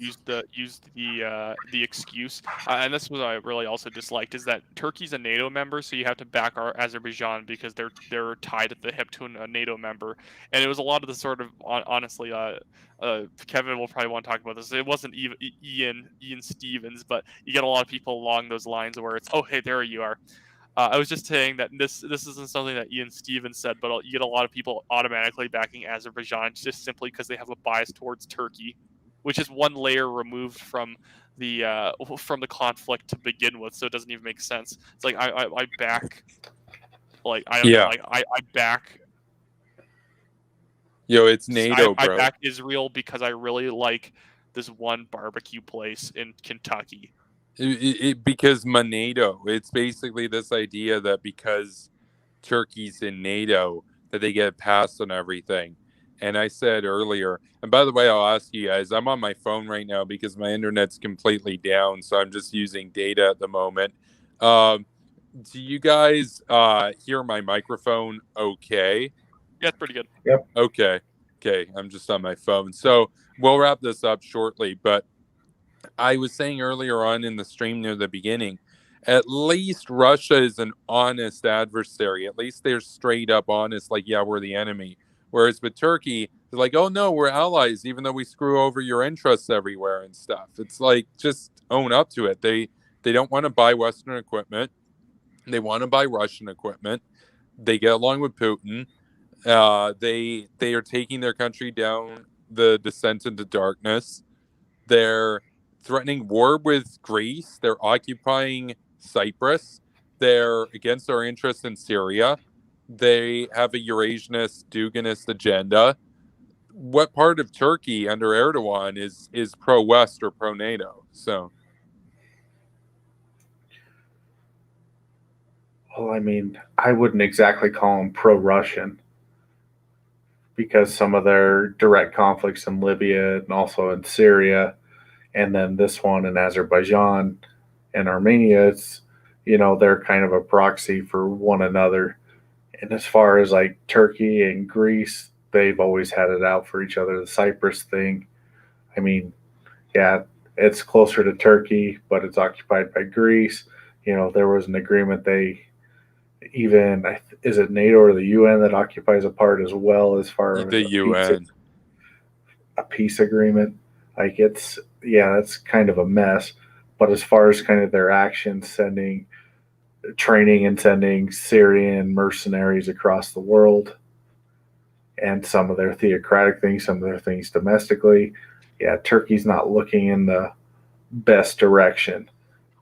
used the excuse, and this was what I really also disliked, is that Turkey's a NATO member, so you have to back our Azerbaijan because they're tied at the hip to a NATO member, and it was a lot of the sort of honestly, Kevin will probably want to talk about this. It wasn't even Ian Stevens, but you get a lot of people along those lines where it's, oh hey, there you are. I was just saying that this isn't something that Ian Stevens said, but you get a lot of people automatically backing Azerbaijan just simply because they have a bias towards Turkey, which is one layer removed from the conflict to begin with, so it doesn't even make sense. It's like I back, like I don't know, Yeah. like I back Yo, it's NATO, I bro. back Israel because I really like this one barbecue place in Kentucky. Because NATO, it's basically this idea that because Turkey's in NATO, that they get passed on everything. And I said earlier, and by the way, I'll ask you guys, I'm on my phone right now because my internet's completely down, so I'm just using data at the moment. Do you guys hear my microphone okay? Yeah, it's pretty good. Yep. Okay. Okay. I'm just on my phone. So we'll wrap this up shortly. But I was saying earlier on in the stream near the beginning, at least Russia is an honest adversary. At least they're straight up honest, like, yeah, we're the enemy. Whereas with Turkey, they're like, oh no, we're allies, even though we screw over your interests everywhere and stuff. It's like, just own up to it. They don't want to buy Western equipment. They want to buy Russian equipment. They get along with Putin. They are taking their country down the descent into darkness. They're threatening war with Greece. They're occupying Cyprus. They're against our interests in Syria. They have a Eurasianist, Duganist agenda. What part of Turkey under Erdogan is pro-West or pro-NATO? So, Well, I mean, I wouldn't exactly call them pro-Russian because some of their direct conflicts in Libya and also in Syria, and then this one in Azerbaijan and Armenia, they're kind of a proxy for one another. And as far as like Turkey and Greece, they've always had it out for each other. The Cyprus thing, I mean, yeah, it's closer to Turkey, but it's occupied by Greece. There was an agreement is it NATO or the UN that occupies a part as well as far as the UN. a peace agreement. Like that's kind of a mess. But as far as kind of their actions, training and sending Syrian mercenaries across the world, and some of their theocratic things, some of their things domestically, yeah, Turkey's not looking in the best direction.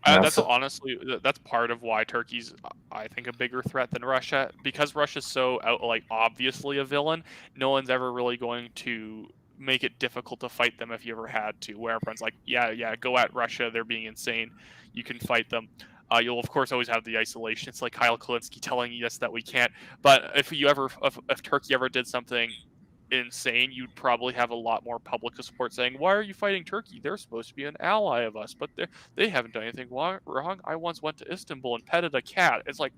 That's honestly that's part of why Turkey's, I think, a bigger threat than Russia, because Russia's so obviously a villain. No one's ever really going to make it difficult to fight them if you ever had to. Where everyone's like, yeah, go at Russia, they're being insane. You can fight them. You'll of course always have the isolation. It's like Kyle Kalinske telling us that we can't. But if Turkey ever did something insane, you'd probably have a lot more public support saying, why are you fighting Turkey? They're supposed to be an ally of us, but they haven't done anything wrong. I once went to Istanbul and petted a cat. It's like,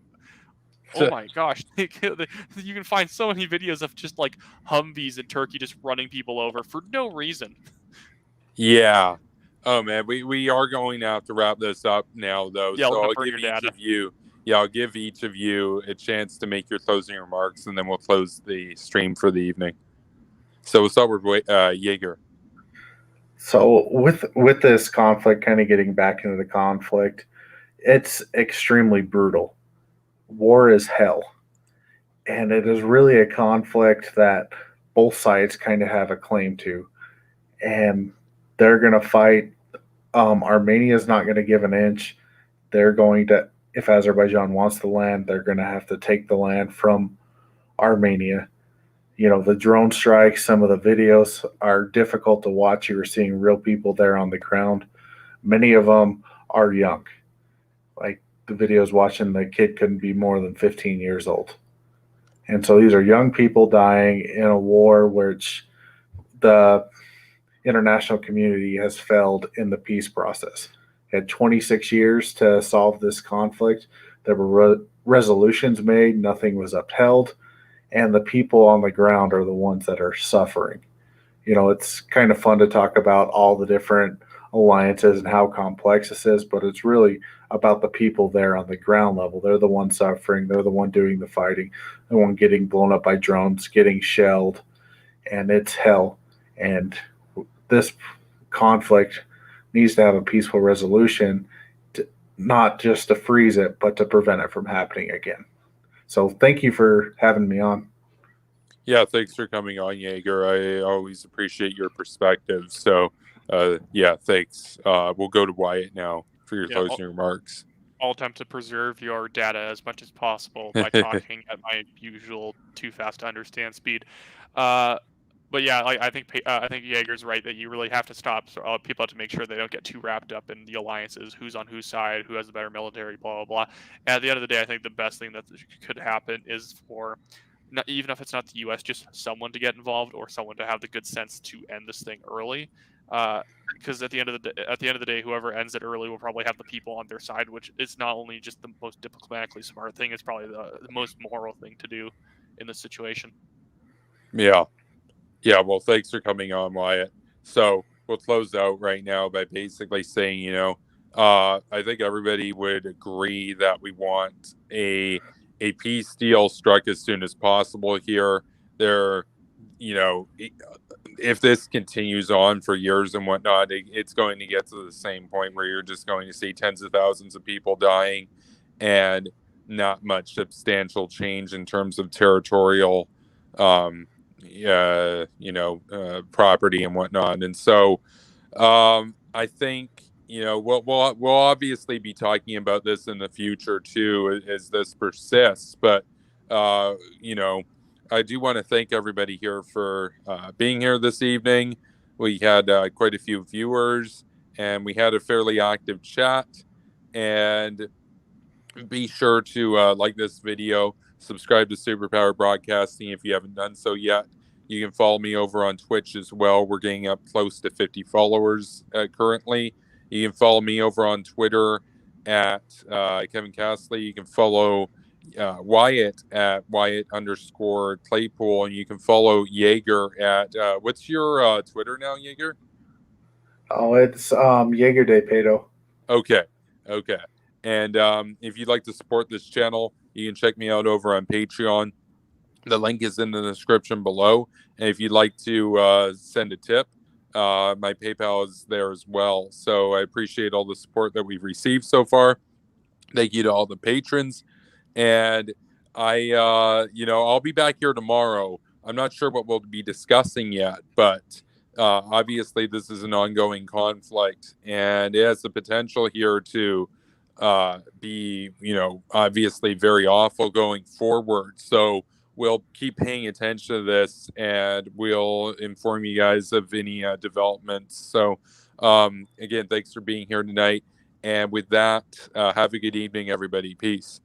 Oh my gosh, you can find so many videos of just like Humvees in Turkey just running people over for no reason. Yeah. Oh man, we are going to have to wrap this up now though. Yeah, So looking I'll for give your each data. of you I'll give each of you a chance to make your closing remarks and then we'll close the stream for the evening. So we'll start with Jäger. So with this conflict, kind of getting back into the conflict, it's extremely brutal. War is hell, and it is really a conflict that both sides kind of have a claim to, and they're going to fight. Armenia is not going to give an inch. They're going to, if Azerbaijan wants the land, they're going to have to take the land from Armenia. You know, the drone strikes, some of the videos are difficult to watch. You were seeing real people there on the ground. Many of them are young. Like the videos watching, the kid couldn't be more than 15 years old. And so these are young people dying in a war which the international community has failed in the peace process. It had 26 years to solve this conflict. There were resolutions made, nothing was upheld, and the people on the ground are the ones that are suffering. You know, it's kind of fun to talk about all the different alliances and how complex this is, but it's really about the people there on the ground level. They're the ones suffering, they're the one doing the fighting, the one getting blown up by drones, getting shelled, and it's hell. And this conflict needs to have a peaceful resolution, not just to freeze it, but to prevent it from happening again. So thank you for having me on. Yeah, thanks for coming on, Jäger. I always appreciate your perspective. So, yeah, thanks. We'll go to Wyatt now for your closing remarks. I'll attempt to preserve your data as much as possible by talking at my usual too fast to understand speed. But yeah, I think Jaeger's right that you really have to stop. So, people have to make sure they don't get too wrapped up in the alliances, who's on whose side, who has the better military, blah blah blah. And at the end of the day, I think the best thing that could happen is for, not, even if it's not the U.S., just someone to get involved or someone to have the good sense to end this thing early. Because at the end of the day, whoever ends it early will probably have the people on their side, which is not only just the most diplomatically smart thing; it's probably the most moral thing to do in this situation. Yeah. Yeah, well, thanks for coming on, Wyatt. So we'll close out right now by basically saying, I think everybody would agree that we want a peace deal struck as soon as possible here. There, if this continues on for years and whatnot, it's going to get to the same point where you're just going to see tens of thousands of people dying and not much substantial change in terms of territorial property and whatnot. And so I think, we'll obviously be talking about this in the future too, as this persists. But, I do want to thank everybody here for being here this evening. We had quite a few viewers and we had a fairly active chat. And be sure to like this video, subscribe to Superpower Broadcasting if you haven't done so yet. You can follow me over on Twitch as well. We're getting up close to 50 followers currently. You can follow me over on Twitter at Kevin Castley. You can follow Wyatt at Wyatt_Claypool. And you can follow Jäger at, what's your Twitter now, Jäger? Oh, it's Jäger de Pato. Okay. And if you'd like to support this channel, you can check me out over on Patreon. The link is in the description below. And if you'd like to send a tip, my PayPal is there as well. So I appreciate all the support that we've received so far. Thank you to all the patrons. And I'll be back here tomorrow. I'm not sure what we'll be discussing yet, but obviously this is an ongoing conflict and it has the potential here to be, obviously very awful going forward. So we'll keep paying attention to this and we'll inform you guys of any developments. So again, thanks for being here tonight. And with that, have a good evening, everybody. Peace.